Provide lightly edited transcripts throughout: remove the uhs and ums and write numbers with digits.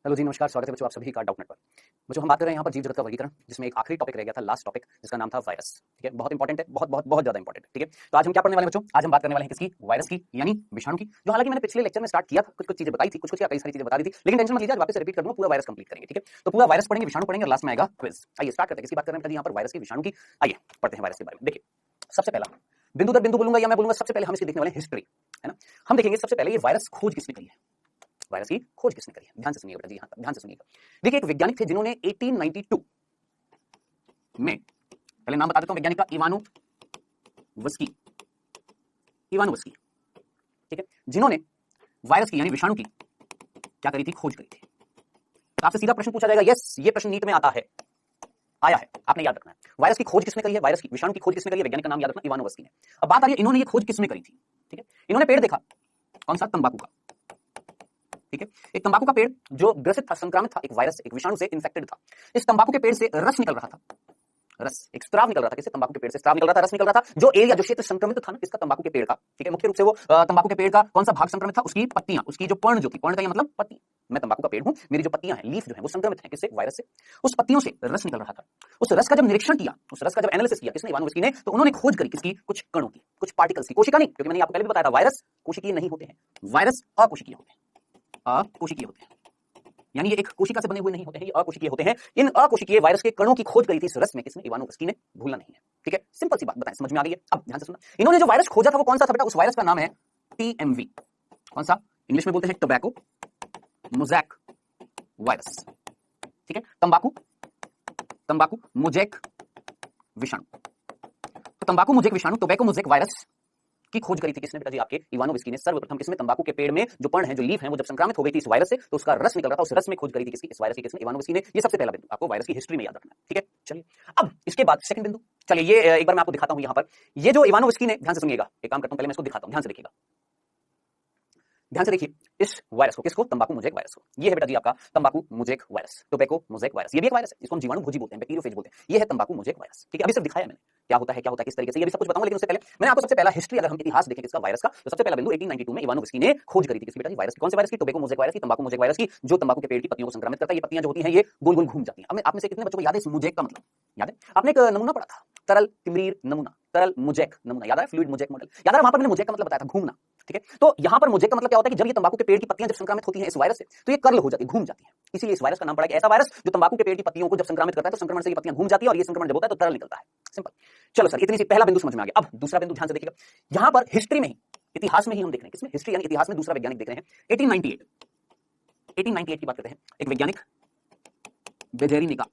Hello जी, नमस्कार। स्वागत है बच्चों आप सभी का डाउटनेट पर। बच्चों हम बात कर रहे हैं यहाँ पर जीव जगत का वर्गीकरण, जिसमें एक आखिरी टॉपिक रह गया था, लास्ट टॉपिक, जिसका नाम था वायरस। ठीक है, बहुत इंपॉर्टेंट है, बहुत बहुत बहुत ज्यादा इंपॉर्टेंट है। ठीक है, तो आज हम क्या पढ़ने वाले हैं बच्चों? आज हम बात करने वाले हैं किसकी? वायरस की, यानी विषाणु की। जो हालांकि मैंने पिछले लेक्चर में स्टार्ट किया था, कुछ कुछ चीजें बताई थी, कुछ कुछ कई सारी चीजें बता दी थी, लेकिन टेंशन मत लीजिए, आज वापस रिपीट कर दूंगा, पूरा वायरस कंप्लीट करेंगे। ठीक है, तो पूरा वायरस पढ़ेंगे, विषाणु पढ़ेंगे और लास्ट में आएगा क्विज। आइए स्टार्ट करते हैं। किसकी बात कर रहे हैं यहाँ पर? वायरस की, विषाणु की। आइए पढ़ते हैं वायरस के बारे में। देखिए, सबसे पहला बिंदु दर बिंदु बोलूंगा या मैं बोलूंगा, सबसे पहले हम इसकी देखने वाले हिस्ट्री, है ना। हम देखेंगे सबसे पहले ये वायरस खोज किसने करी है, वायरस की खोज किसने करी है। ध्यान से सुनिए बेटा जी, हाँ ध्यान से सुनिएगा। देखिए, एक वैज्ञानिक थे जिन्होंने 1892 में, पहले नाम बता देता हूं वैज्ञानिक का, इवानोवस्की। इवानोवस्की, ठीक है, जिन्होंने वायरस की यानी विषाणु की क्या करी थी? खोज करी थी। तो आपसे सीधा प्रश्न पूछा जाएगा, यस ये प्रश्न नीट में आता है, आया है, आपने याद रखना है। वायरस की खोज किसने करी है? वायरस की, विषाणु की खोज किसने करी है? वैज्ञानिक का नाम याद रखना, इवानोवस्की ने। अब बात आ रही है, इन्होंने ये खोज किसमें करी थी? ठीक है, इन्होंने पेड़ देखा, कौन सा? तंबाकू का। ठीक है, एक तंबाकू का पेड़ जो ग्रसित था, संक्रामित था, एक वायरस से, एक विषाणु से इन्फेक्टेड था। इस तंबाकू के पेड़ से रस निकल रहा था, रस, एक स्त्राव निकल रहा था। किससे? तंबाकू के पेड़ से स्त्राव निकल रहा था, रस निकल रहा था। जो एरिया, जो क्षेत्र संक्रमित था ना किसका? तंबाकू के पेड़ का। ठीक है, मुख्य रूप से वो तंबाकू के पेड़ का कौन सा भाग संक्रमित था? उसकी पत्तियां, उसकी जो पर्ण जो थी, पर्ण का मतलब पत्ती। मैं तंबाकू का पेड़ हूं, मेरी जो पत्तियां हैं, लीफ जो है, वो संक्रमित है किससे? वायरस से। उस पत्तियों से रस निकल रहा था। उस रस का जब निरीक्षण किया, उस रस का जब एनालिसिस किया किसने? इवानोवस्की ने। तो उन्होंने खोज करी किसकी? कुछ कणों की, कुछ पार्टिकल्स की। कोशिका नहीं, क्योंकि मैंने आपको पहले भी बताया था, वायरस कोशिकीय नहीं होते हैं, वायरस अकोशिकीय होते हैं, अकोशिकीय होते हैं। यानी ये एक कोशिका से बने हुए नहीं होते हैं, ये अकोशिकीय होते हैं। इन अकोशिकीय वायरस के कणों की खोज करी थी इस रस में किसने? इवानोवस्की ने। भूलना नहीं है, ठीक है, सिंपल सी बात बताएं, समझ में आ गई है? अब ध्यान से सुनना, इन्होंने जो वायरस खोजा था वो कौन सा था बेटा? उस वायरस का नाम है टीएमवी। कौन सा? इंग्लिश में बोलते हैं टोबैको मोज़ैक वायरस। ठीक है, तंबाकू, तंबाकू मोज़ैक विषाणु। तो तंबाकू मोज़ैक विषाणु, टोबैको मोज़ैक वायरस की खोज करी थी किसने बेटा जी? आपके इवानोवस्की ने। सर्वप्रथम किसमें? तंबाकू के पेड़ में जो पर्ण है, जो लीफ है, वो जब संक्रमित हो गई थी इस वायरस से, तो उसका रस निकल रहा था, उस रस में खोज करी थी किसकी? इस वायरस की। किसने? इवानोवस्की ने। ये सबसे पहला बिंदु आपको वायरस की हिस्ट्री में याद रखना है। ठीक है, चलिए अब इसके बाद सेकंड बिंदु। चलिए ये एक बार मैं आपको दिखाता हूं यहां पर, ये जो इवानोवस्की ने, ध्यान से सुनिएगा, एक काम करता हूं, पहले मैं इसको दिखाता हूं, ध्यान से देखिएगा, ध्यान से देखिए इस वायरस को। किसको? तंबाकू मोज़ैक वायरस को। ये है बेटा जी आपका तंबाकू mosaic virus, tobacco mosaic virus. ये भी एक वायरस है, इसको हम जीवाणु भोजी बोलते हैं, बैक्टीरियोफेज बोलते हैं। ये है तंबाकू मोज़ैक वायरस। ठीक है, अभी सिर्फ दिखाया मैंने क्या होता है, क्या होता है, किस तरीके से, ये भी सब कुछ बताऊंगा। लेकिन उससे पहले मैंने आपको सबसे पहला हिस्ट्री, अगर हम इतिहास देखें किसका? वायरस का, तो सबसे पहला बिंदु 1892 में इवानोवस्की ने खोज करी थी किस बेटा जी? वायरस की। कौन से वायरस की? टोबैको मोज़ैक वायरस की, तंबाकू मोज़ैक वायरस की, जो तंबाकू के पेड़ की पत्तियों को संक्रमित करता है। ये पत्तियां जो होती हैं, ये गोल गोल घूम जाती हैं। अब आप में से कितने बच्चों को याद है इस मोज़ैक का मतलब? याद है? आपने एक नमूना पढ़ा था, तरल तिमरीर नमूना, तरल मोज़ैक नमूना, याद है? फ्लूइड मोज़ैक मॉडल, याद है? वहां पर मैंने मोज़ैक का मतलब बताया था, घूमना। ठीक है, तो यहां पर मोज़ैक का मतलब क्या होता है कि जब ये तंबाकू के पेड़ की पत्तियां जब संक्रमित होती हैं इस वायरस से, तो ये कर्ल हो जाती है, घूम जाती हैं। इसीलिए इस वायरस का नाम पड़ा कि ऐसा वायरस जो तंबाकू के पेड़ की पत्तियों को जब संक्रमित करता है, तो संक्रमण से ये पत्तियां घूम जाती है, और ये संक्रमण जब होता है तो तरल निकलता है। सिंपल। चलो सर, इतनी सी पहला बिंदु समझ में आ गया। अब दूसरा बिंदु ध्यान से देखिएगा, यहां पर हिस्ट्री में ही, इतिहास में ही हम देख रहे हैं। किसमें? हिस्ट्री यानी इतिहास में दूसरा वैज्ञानिक देख रहे हैं। 1898 की बात करते हैं। एक वैज्ञानिक बेजेरिनिका,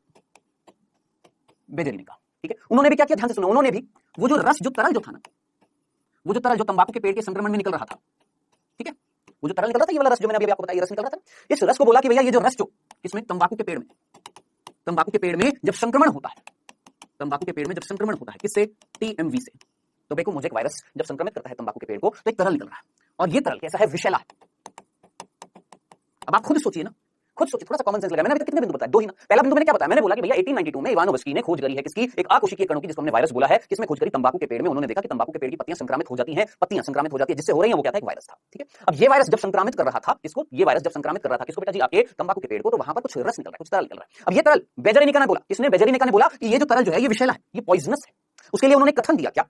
बेजेरिनिका। ठीक है, उन्होंने भी क्या किया? ध्यान से सुनो, उन्होंने भी वो जो रस, जो तरल जो था ना, वो जो तरल जो तंबाकू के पेड़ के संक्रमण में निकल रहा था, ठीक है, वो जो तरल निकल रहा था, ये वाला रस जो मैंने अभी आपको बताया, ये रस निकल रहा था, इस रस को बोला कि भैया ये जो रस जो इसमें तंबाकू के पेड़ में, तंबाकू के पेड़ में जब संक्रमण होता है, तंबाकू के पेड़ में जब संक्रमण होता है किससे? टीएमवी से, टोबैको मोज़ैक वायरस जब संक्रमित करता है तंबाकू के पेड़ को, तो एक तरल निकल रहा है, और ये तरल कैसा है? विषैला है। अब आप खुद सोचिए ना, खुद सोचिए, थोड़ा सा कॉमन सेंस लगा। मैंने अभी तक कितने बिंदु बताए? दो ही ना। पहला बिंदु मैंने क्या बताया? मैंने बोला कि भैया 1892 में इवानोवस्की ने खोज करी है किसकी? एक अकोशिकीय कणों की, जिसको हमने वायरस बोला है। किसमें खोज करी? तंबाकू के पेड़ में। उन्होंने देखा कि तंबाकू के पेड़ की पत्तियां संक्रमित हो जाती हैं, पत्तियां संक्रमित हो जाती है, जिससे हो रही है वो क्या था? एक वायरस था। ठीक है, अब ये वायरस जब संक्रमित कर रहा था इसको, ये वायरस जब संक्रमित कर रहा था किसको बेटा जी? आपके तंबाकू के पेड़ को, तो वहां पर कुछ रस निकल रहा है, कुछ तरल निकल रहा है। अब ये तरल बेजेरिनिका ने बोला, किसने? बेजेरिनिका ने बोला कि ये जो तरल जो है ये विषैला है, ये पॉइजनस है। उसके लिए उन्होंने कथन दिया, क्या?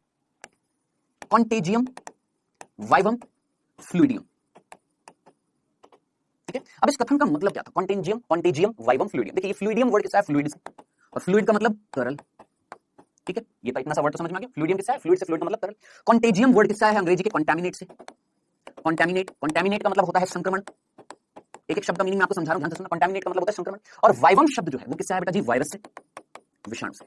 Contagium vivum fluidum. ठीक है, अब इस कथन का मतलब क्या था? Contagium, contagium vivum fluidum. देखिए, ये फ्लूइडियम वर्ड किसका है? फ्लूइड से, और फ्लूइड का मतलब तरल। ठीक है, ये इतना सा वर्ड तो समझ में आ गया। फ्लूइडियम किसका है? फ्लूइड से, फ्लूइड का मतलब तरल। कॉन्टेजियम वर्ड किसका है? अंग्रेजी के कॉन्टैमिनेट से। कॉन्टैमिनेट, कॉन्टैमिनेट का मतलब होता है संक्रमण। एक एक शब्द का मीनिंग मैं आपको समझा रहा हूं, ध्यान से सुनना। कॉन्टैमिनेट का मतलब होता है संक्रमण, और वाइवम शब्द जो है वो किससे है बेटा जी? वायरस से, विषाणु से।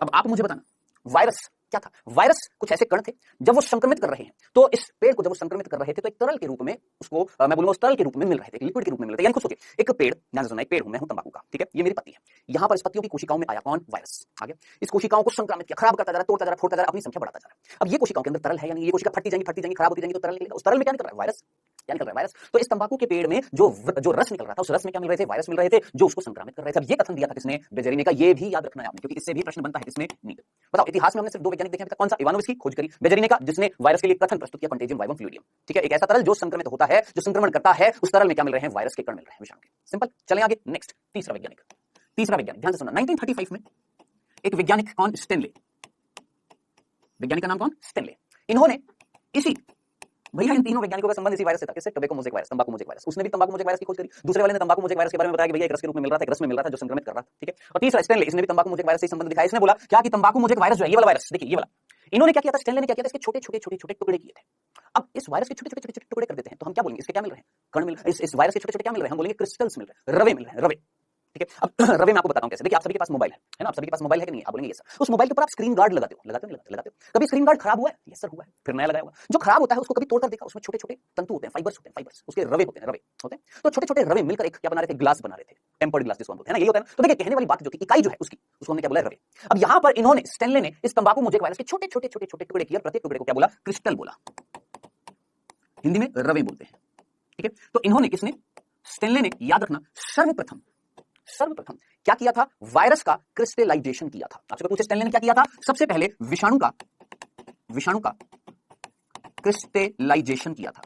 अब आप मुझे बताना, वायरस क्या था? वायरस कुछ ऐसे कण थे, जब वो संक्रमित कर रहे हैं, तो इस पेड़ को जब वो संक्रमित कर रहे थे, तो एक तरल के रूप में उसको मैं बोलूंगा उस तरल के रूप में मिल रहे थे, एक लिक्विड के रूप में मिल रहे थे। यानी खुद सोचिए, एक पेड़, ध्यान से सुनना, एक पेड़ हूं मैं, हूं तंबाकू का, ठीक है, ये मेरी पत्ती है। यहां पर इस पत्तियों की कोशिकाओं में आया कौन? वायरस आ गया। इस कोशिकाओं को संक्रमित किया, खराब करता जा रहा है, तोड़ता जा रहा है, फोड़ता जा रहा है, अपनी संख्या बढ़ाता जा रहा है। अब ये कोशिकाओं के अंदर तरल है, यानी ये कोशिका फटती जाएंगी, फटती जाएंगी, खराब होती जाएंगी, तो तरल निकलेगा। उस तरल में क्या निकल रहा है? वायरस। क्या निकल रहा है? वायरस। तो इस तंबाकू के पेड़ में जो रस निकल रहा था, उस रस में क्या मिल रहे थे? वायरस मिल रहे थे, जो उसको संक्रमित कर रहे थे। अब ये कथन दिया था किसने? बेजेरिनी का। ये भी याद रखना है आपने, क्योंकि इससे भी प्रश्न बनता है किसमें? नीट। बताओ, इतिहास में हमने सिर्फ 2 वैज्ञानिक देखे हैं, कौन सा? इवानोव्स्की खोज करी, बेजेरिनी का जिसने वायरस के लिए कथन प्रस्तुत किया, कंटेजियम वाइवम फ्लूइडियम। ठीक है, एक ऐसा तरल जो संक्रमित होता है, जो संक्रमण करता है, उस तरल में क्या मिल रहे हैं? वायरस के कण मिल रहे हैं, विषाणु के। सिंपल। चलें आगे, नेक्स्ट तीसरा वैज्ञानिक। ध्यान से सुनना। 1935 में एक वैज्ञानिक, कौन? स्टेनले। वैज्ञानिक का नाम कौन? स्टेनले। इन्होंने इसी, भैया इन तीनों वैज्ञानिकों का संबंध इसी वायरस से था। किससे? टोबैको मोज़ेक वायरस, तंबाकू मोज़ेक वायरस। उसने भी तंबाकू मोज़ेक वायरस की खोज करी। दूसरे वाले ने तंबाकू मोज़ेक वायरस के बारे में बताया कि भैया एक रस के रूप में मिल रहा था, एक रस में मिल रहा था जो संक्रमित कर रहा था। ठीक है। और तीसरा स्टेनले, इसने भी तंबाकू मोज़ेक वायरस से संबंध दिखाया। इसने बोला क्या कि तंबाकू मोज़ेक वायरस जो है, ये वाला वायरस, देखिए ये वाला, इन्होंने क्या किया था? स्टेनले ने क्या किया था? इसके छोटे-छोटे टुकड़े किए थे। अब इस वायरस के छोटे-छोटे टुकड़े कर देते हैं, तो हम क्या बोलेंगे? इसके क्या मिल रहे हैं? कण मिल रहे हैं। इस वायरस के छोटे-छोटे क्या मिल रहे हैं? हम बोलेंगे क्रिस्टल्स मिल रहे हैं, रवे मिल रहे हैं, रवे। ठीक है। अब रवे मैं आपको बताता हूं कैसे। देखिए, आप सभी के पास मोबाइल है ना? आप सभी के पास मोबाइल है कि नहीं? आप बोलेंगे यस सर। उस मोबाइल के ऊपर आप स्क्रीन गार्ड लगाते हो, लगाते हो। कभी स्क्रीन गार्ड खराब हुआ है? यस सर हुआ है, फिर नया लगाया होगा। जो खराब होता है उसको कभी तोड़कर देखा? उसमें छोटे-छोटे तंतु होते हैं, फाइबर्स होते हैं, फाइबर्स, उसके रवे होते हैं, रवे होते हैं। तो छोटे-छोटे रवे मिलकर एक क्या बना रहे थे? ग्लास बना रहे थे, टेम्पर्ड ग्लास जिसको हम बोलते हैं ना, यही होता है ना। तो देखिए, कहने वाली बात जो थी, इकाई जो है उसकी, उसको हमने क्या बोला? रवे। अब यहां पर इन्होंने, स्टेनले ने, इस तंबाकू मोज़ेक वायरस के छोटे-छोटे टुकड़े किए, प्रत्येक टुकड़े को क्या बोला? क्रिस्टल बोला, हिंदी में रवे बोलते हैं। ठीक है। तो इन्होंने, किसने? स्टेनले ने, याद रखना, सर्वप्रथम क्या किया था? वायरस का क्रिस्टलाइजेशन किया था। आपसे पूछे स्टेनले ने क्या किया था? सबसे पहले विषाणु का क्रिस्टलाइजेशन किया था।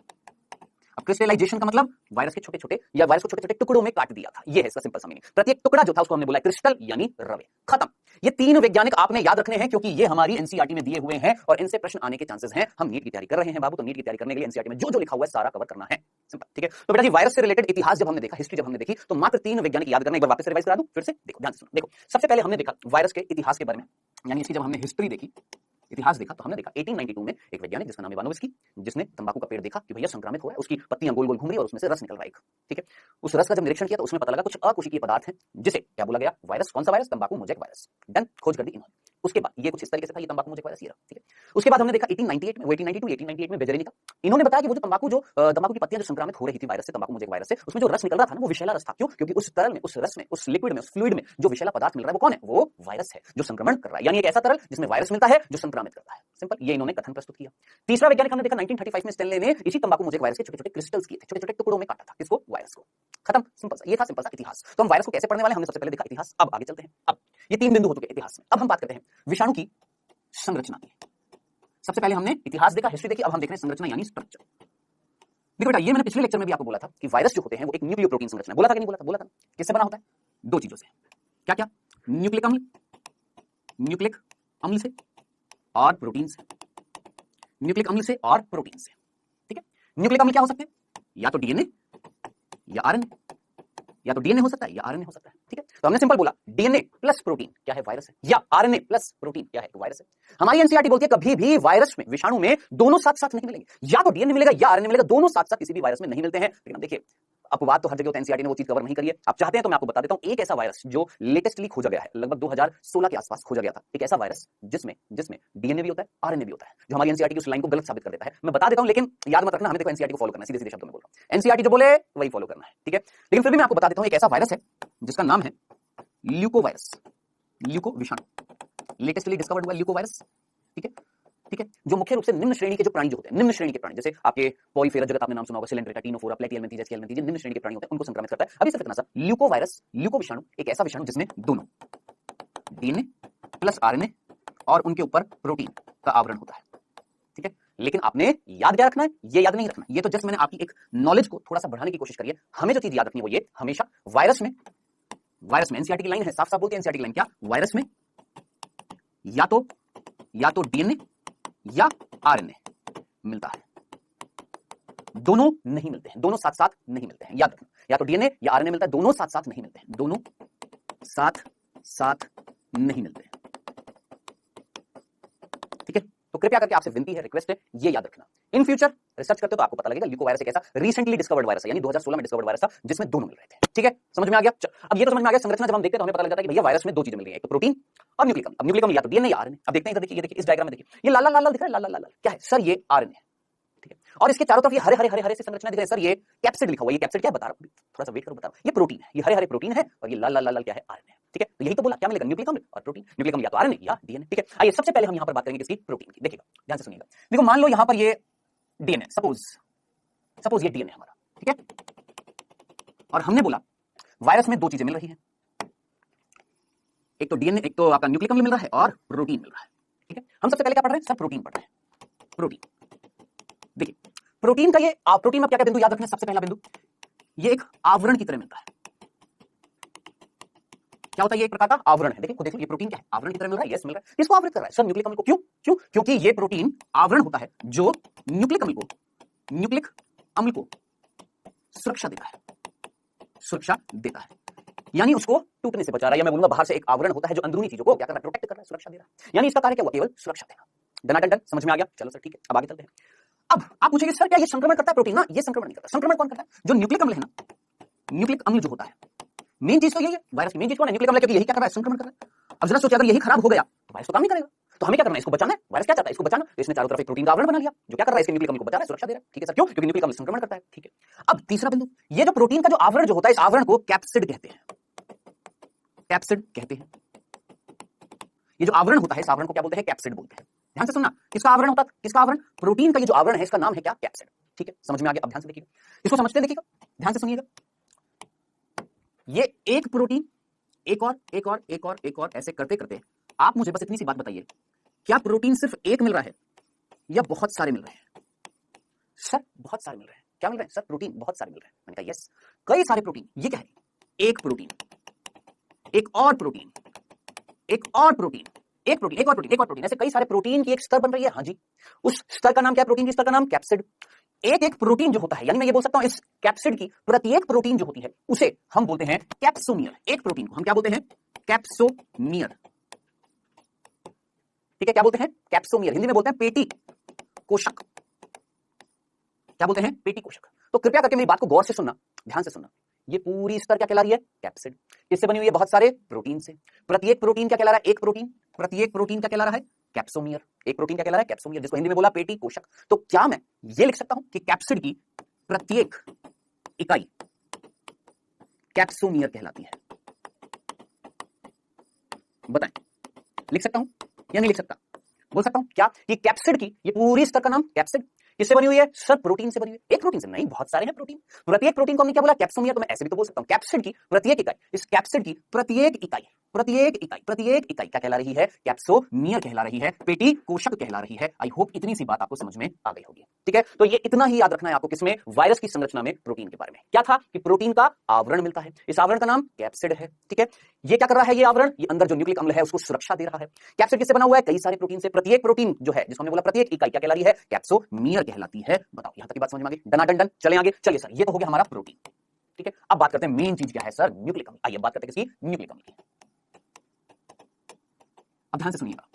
अब क्रिस्टलाइजेशन का मतलब वायरस के छोटे-छोटे, या वायरस को छोटे-छोटे टुकड़ों में काट दिया था। ये है इसका सिंपल सा मीनिंग। प्रत्येक टुकड़ा जो था उसको हमने बोला क्रिस्टल, यानी रवे। खत्म। ये 3 वैज्ञानिक आपने याद रखने हैं, क्योंकि ये हमारी एनसीईआरटी में दिए हुए हैं और इनसे प्रश्न आने के चांसेस हैं। हम नीट की तैयारी कर रहे हैं बाबू, तो नीट की तैयारी करने के लिए एनसीईआरटी में जो लिखा हुआ है सारा कवर करना है। सिंपल। ठीक है। तो बेटा जी, वायरस से रिलेटेड इतिहास जब हमने देखा, हिस्ट्री जब हमने देखी, तो मात्र 3 वैज्ञानिक याद करना। एक बार वापस रिवाइज करा दूं फिर से? देखो, ध्यान से सुनो। देखो, सबसे पहले हमने देखा वायरस के इतिहास के बारे में, यानी इसकी जब हमने हिस्ट्री देखी, इतिहास देखा, तो हमने देखा 1892 में एक वैज्ञानिक जिसका नाम इवानोव्स्की, जिसने तंबाकू का पेड़ देखा कि भैया संक्रमित हुआ है, उसकी पत्तियां गोल गोल घूम रही है और उसमें से रस निकल रहा है। ठीक है। उस रस का जब निरीक्षण किया तो उसमें पता लगा कुछ अकोशिकीय पदार्थ हैं, जिसे क्या बोला गया? वायरस। कौन सा वायरस? तंबाकू मोज़ेक वायरस। डन, खोज कर दी इन्होंने। उसके बाद ये कुछ इस तरीके से था, ये तंबाकू मोज़ेक वायरस, ये रहा। ठीक है। उसके बाद हमने देखा 1898 में, 1898 में बेजेरिनी का, इन्होंने बताया कि वो जो तंबाकू की पत्तियां जो संक्रमित हो रही थी वायरस से, तंबाकू मोज़ेक वायरस से, उसमें जो रस निकल रहा था ना, वो विषैला रस था। क्यों? क्योंकि उस तरल में, उस रस में, उस लिक्विड में, उस फ्लूइड में जो विषैला पदार्थ मिल रहा है, वो कौन है? वो वायरस है जो संक्रमण कर रहा है। यानी एक ऐसा तरल जिसमें वायरस मिलता है जो संक्रमित करता है। सिंपल। ये इन्होंने कथन प्रस्तुत किया। तीसरा वैज्ञानिक हमने देखा 1935 में, स्टेनले ने इसी तंबाकू मोज़ेक वायरस के छोटे-छोटे क्रिस्टल्स किए थे, छोटे-छोटे टुकड़ों में काटा था। किसको? वायरस को। खत्म। सिंपल सा, ये था सिंपल सा इतिहास। तो हम वायरस को कैसे पढ़ने वाले हैं? हमने सबसे पहले देखा इतिहास। अब आगे चलते हैं। अब ये 3 बिंदु हो चुके इतिहास में। अब हम बात करते हैं विषाणु की संरचना की। सबसे पहले हमने इतिहास देखा, हिस्ट्री देखी, अब हम देख रहे हैं संरचना यानी स्ट्रक्चर। देखो बेटा, ये मैंने पिछले लेक्चर में भी आपको बोला था कि वायरस जो होते हैं वो एक न्यूक्लियोप्रोटीन संरचना। बोला था कि नहीं बोला था? बोला था। किससे बना होता है? 2 चीजों से। क्या-क्या? न्यूक्लिक अम्ल से और प्रोटीन से। न्यूक्लिक अम्ल से और प्रोटीन से। ठीक है। न्यूक्लिक अम्ल क्या हो सकते हैं? या तो डीएनए या आरएनए, या तो डीएनए हो सकता है या आरएनए हो सकता है। ठीक है। तो हमने सिंपल बोला डीएनए प्लस प्रोटीन क्या है? वायरस है। या आरएनए प्लस प्रोटीन क्या है? वायरस है। हमारी एनसीईआरटी बोलती है कभी भी वायरस में, विषाणु में दोनों साथ-साथ नहीं मिलेंगे। या तो डीएनए मिलेगा या आरएनए मिलेगा, दोनों साथ-साथ किसी भी वायरस में नहीं मिलते हैं। लेकिन देखिए, अपवाद तो हर जगह होता है, एनसीईआरटी ने वो चीज कवर नहीं करी है। आप चाहते हैं तो मैं आपको बता देता हूं, एक ऐसा वायरस जो लेटेस्टली खोजा गया है, लगभग 2016 के आसपास खोजा गया था, एक ऐसा वायरस जिसमें डीएनए भी होता है, आरएनए भी होता है, जो हमारी एनसीईआरटी की उस लाइन को गलत साबित कर देता है। मैं बता देता हूं, लेकिन याद मत रखना, हमें देखो एनसीईआरटी को फॉलो करना है, सीधे-सीधे शब्दों में बोल रहा हूं। एनसीईआरटी जो बोले वही फॉलो करना है। ठीक है। लेकिन फिर भी मैं आपको बता देता हूं, एक ऐसा वायरस है जिसका नाम है ल्यूको वायरस, ल्यूको विषाणु, लेटेस्टली डिस्कवर्ड हुआ ल्यूको वायरस। ठीक है। ठीक है। जो मुख्य रूप से निम्न श्रेणी के जो प्राणी जो होते हैं, निम्न श्रेणी के प्राणी, जैसे आपके पोइफेरा जगत आपने नाम सुना होगा, सिलेंड्रेटा, टीनोफोरा, प्लेटिहेल्मिंथीज, एस्केल्मिंथीज, निम्न श्रेणी के प्राणी होते हैं, उनको संक्रमित करता है। अभी सिर्फ इतना सा, ल्यूको वायरस, ल्यूको विषाणु एक ऐसा विषाणु जिसमें दोनों डीएनए प्लस आरएनए और उनके ऊपर प्रोटीन का आवरण होता है। ठीक है। लेकिन आपने याद क्या रखना है? ये याद नहीं रखना। ये तो जस्ट मैंने आपकी एक नॉलेज को थोड़ा सा बढ़ाने की कोशिश करी है। हमें जो चीज याद रखनी है वो ये, हमेशा वायरस में एनसीईआरटी की लाइन है, साफ-साफ बोलते हैं एनसीईआरटी की लाइन, क्या? वायरस में या तो डीएनए या आरएनए मिलता है, दोनों नहीं मिलते हैं, दोनों साथ-साथ नहीं मिलते हैं। याद रखना, या तो डीएनए या आरएनए मिलता है, दोनों साथ-साथ नहीं मिलते हैं, दोनों साथ-साथ नहीं मिलते हैं। ठीक है। तो कृपया करके आपसे विनती है, रिक्वेस्ट है, ये याद रखना। इन फ्यूचर रिसर्च करते हो तो आपको पता लगेगा ल्यूको वायरस एक ऐसा रिसेंटली डिस्कवर्ड वायरस है, यानी 2016 में डिस्कवर्ड वायरस था जिसमें दोनों मिल रहे थे। ठीक है। समझ में आ गया? अब ये तो समझ में आ गया। संरचना जब हम देखते हैं तो हमें पता लग जाता है कि भैया वायरस में 2 चीजें मिल रही हैं, एक तो प्रोटीन और न्यूक्लिक अम्ल। अब न्यूक्लिक अम्ल या तो डीएनए या आरएनए। अब देखते हैं, इधर देखिए, ये देखिए इस डायग्राम में देखिए, ये लाल लाल दिख रहा है, लाल लाल क्या है सर? ये आरएनए। ठीक है। और इसके चारों तरफ ये हरे हरे से संरचना दिख रही है सर, ये कैप्सिड लिखा हुआ है। ये कैप्सिड क्या है? बता रहा हूं, थोड़ा सा वेट करो, बता रहा हूं। ये प्रोटीन है, ये हरे हरे प्रोटीन है, और ये लाल लाल क्या है? आरएनए। ठीक है। तो यही तो बोला, क्या मिलेगा? न्यूक्लिक अम्ल और प्रोटीन। न्यूक्लिक अम्ल या तो आरएनए या डीएनए। ठीक है। आइए सबसे पहले हम यहां पर बात करेंगे किसकी? प्रोटीन की। देखिएगा, ध्यान से सुनिएगा। देखो, मान लो यहां पर ये डीएनए, सपोज सपोज ये डीएनए हमारा, ठीक है, और हमने बोला वायरस में दो चीजें मिल रही हैं, एक तो डीएनए, एक तो आपका न्यूक्लिक अम्ल मिल रहा है और प्रोटीन मिल रहा है, ठीक है। हम सबसे पहले क्या पढ़ रहे हैं सर? प्रोटीन पढ़ रहे हैं। प्रोटीन, देखिए प्रोटीन का ये प्रोटीन में क्या क्या बिंदु याद रखना है? सबसे पहला बिंदु, ये एक आवरण की तरह मिलता है। क्या होता है? ये एक प्रकार का आवरण है। देखिए खुद देखो, ये प्रोटीन क्या है? आवरण की तरह मिल रहा है। यस मिल रहा है। किसको आवृत कर रहा है सर? न्यूक्लिक अम्ल को। क्यों? क्यों? क्योंकि ये प्रोटीन आवरण होता है जो न्यूक्लिक अम्ल को सुरक्षा देता है, सुरक्षा देता है, यानी उसको टूटने से बचा रहा है, या मैं बोलूंगा बाहर से एक आवरण होता है जो अंदरूनी चीजों को क्या कर रहा है? प्रोटेक्ट कर रहा है, सुरक्षा दे रहा है। यानी इसका कार्य क्या हुआ? केवल सुरक्षा देना। डनाडन, समझ में आ गया? चलो सर ठीक है, अब आगे चलते हैं। अब आप पूछेंगे सर क्या ये संक्रमण करता है प्रोटीन? ना, ये संक्रमण नहीं करता। संक्रमण कौन करता है? जो न्यूक्लिक अम्ल है ना, न्यूक्लिक अम्ल जो होता है, मेन चीज तो यही है वायरस की। मेन चीज कौन है? न्यूक्लिक अम्ल, क्योंकि यही क्या कर रहा है? संक्रमण कर रहा है। अब जरा सोचिए, अगर यही खराब हो गया तो वायरस तो काम नहीं करेगा। तो हमें क्या करना है? इसको बचाना है। वायरस क्या चाहता है? इसको बचाना। तो इसने चारों तरफ एक प्रोटीन का आवरण बना लिया जो क्या कर रहा है? इसके न्यूक्लिक अम्ल को बचा रहा है, सुरक्षा दे रहा है। ठीक है सर, क्यों? क्योंकि न्यूक्लिक अम्ल संक्रमण करता है। ठीक है, अब तीसरा बिंदु, ये जो प्रोटीन का जो आवरण जो होता है, इस आवरण को कैप्सिड कहते हैं। कैप्सिड कहते हैं। ये जो आवरण होता है, इस आवरण को क्या बोलते हैं? कैप्सिड बोलते हैं। ध्यान से सुनना, किसका आवरण होता है? किसका आवरण? प्रोटीन का ये जो आवरण है, इसका नाम है क्या? कैप्सिड। ठीक है, समझ में आ गया? अब ध्यान से देखिएगा, इसको समझते देखिएगा, ध्यान से सुनिएगा। ये एक प्रोटीन एक और एक और एक और एक और ऐसे करते करते आप मुझे बस इतनी सी बात बताइए, क्या प्रोटीन सिर्फ एक मिल रहा है या बहुत सारे मिल रहे हैं? सर बहुत सारे मिल रहे हैं। क्या मिल रहे हैं सर? प्रोटीन बहुत सारे मिल रहे हैं। मैंने कहा यस, कई सारे प्रोटीन। ये क्या है? एक प्रोटीन, एक और प्रोटीन, एक और प्रोटीन, एक प्रोटीन, एक और प्रोटीन, एक और प्रोटीन, ऐसे कई सारे प्रोटीन की एक स्तर बन रही है। हाँ जी, उस स्तर का नाम क्या है? प्रोटीन के स्तर का नाम कैप्सिड। एक एक प्रोटीन जो होता है, यानी मैं ये बोल सकता हूं इस कैप्सिड की प्रत्येक प्रोटीन जो होती है उसे हम बोलते हैं कैप्सोमियर। एक प्रोटीन को हम क्या बोलते हैं? कैप्सोमियर। ठीक है, क्या बोलते हैं? कैप्सोमियर। हिंदी में बोलते हैं पेटी कोशक। क्या बोलते हैं? पेटी कोशक। तो कृपया करके मेरी बात को गौर से सुनना, ध्यान से सुनना। ये पूरी स्तर क्या कहला रही है? कैप्सिड। इससे बनी हुई है बहुत सारे प्रोटीन से। प्रत्येक प्रोटीन क्या कहला रहा है? एक प्रोटीन। प्रत्येक प्रोटीन क्या कहला रहा है? कैप्सोमियर। एक प्रोटीन क्या कहला रहा है? कैप्सोमियर, जिसको हिंदी में बोला पेटी कोशक। तो क्या मैं ये लिख सकता हूं कि कैप्सिड की प्रत्येक इकाई कैप्सोमियर कहलाती है? बताएं, लिख सकता हूं या नहीं लिख सकता? बोल सकता हूं क्या कि कैप्सिड की ये पूरी स्तर का नाम कैप्सिड किससे बनी हुई है? सर प्रोटीन से बनी हुई है। एक प्रोटीन से नहीं, बहुत सारे हैं प्रोटीन। प्रत्येक प्रोटीन को हमने क्या बोला? कैप्सोमियर। तो मैं ऐसे भी तो बोल सकता हूं कैप्सिड की प्रत्येक इकाई, इस कैप्सिड की प्रत्येक इकाई, प्रत्येक इकाई, प्रत्येक इकाई क्या कहला रही है? कैप्सोमियर कहला रही है, पेटी कोशक कहला रही है। आई होप इतनी सी बात आपको समझ में आ गई होगी। ठीक है, तो ये इतना ही याद रखना है आपको किसमें? वायरस की संरचना में प्रोटीन के बारे में। क्या था कि प्रोटीन का आवरण मिलता है, इस आवरण का नाम कैप्सिड है। ठीक है, ये क्या कर रहा है? ये आवरण, ये अंदर जो न्यूक्लिक अम्ल है उसको सुरक्षा दे रहा है। कैप्सिड किससे बना हुआ है? कई सारे प्रोटीन से। प्रत्येक प्रोटीन जो है, जिसको हमने बोला प्रत्येक इकाई क्या कहलाती है? कैप्सोमियर कहलाती है। बताओ यहां तक की बात समझ में आ गई? डनाडन डन। चले आगे, चलिए सर, ये तो हो गया हमारा प्रोटीन। ठीक है, अब बात करते हैं मेन चीज क्या है सर? न्यूक्लिक अम्ल। आइए बात करते हैं किसकी? न्यूक्लिक अम्ल की। अब ध्यान से सुनिएगा,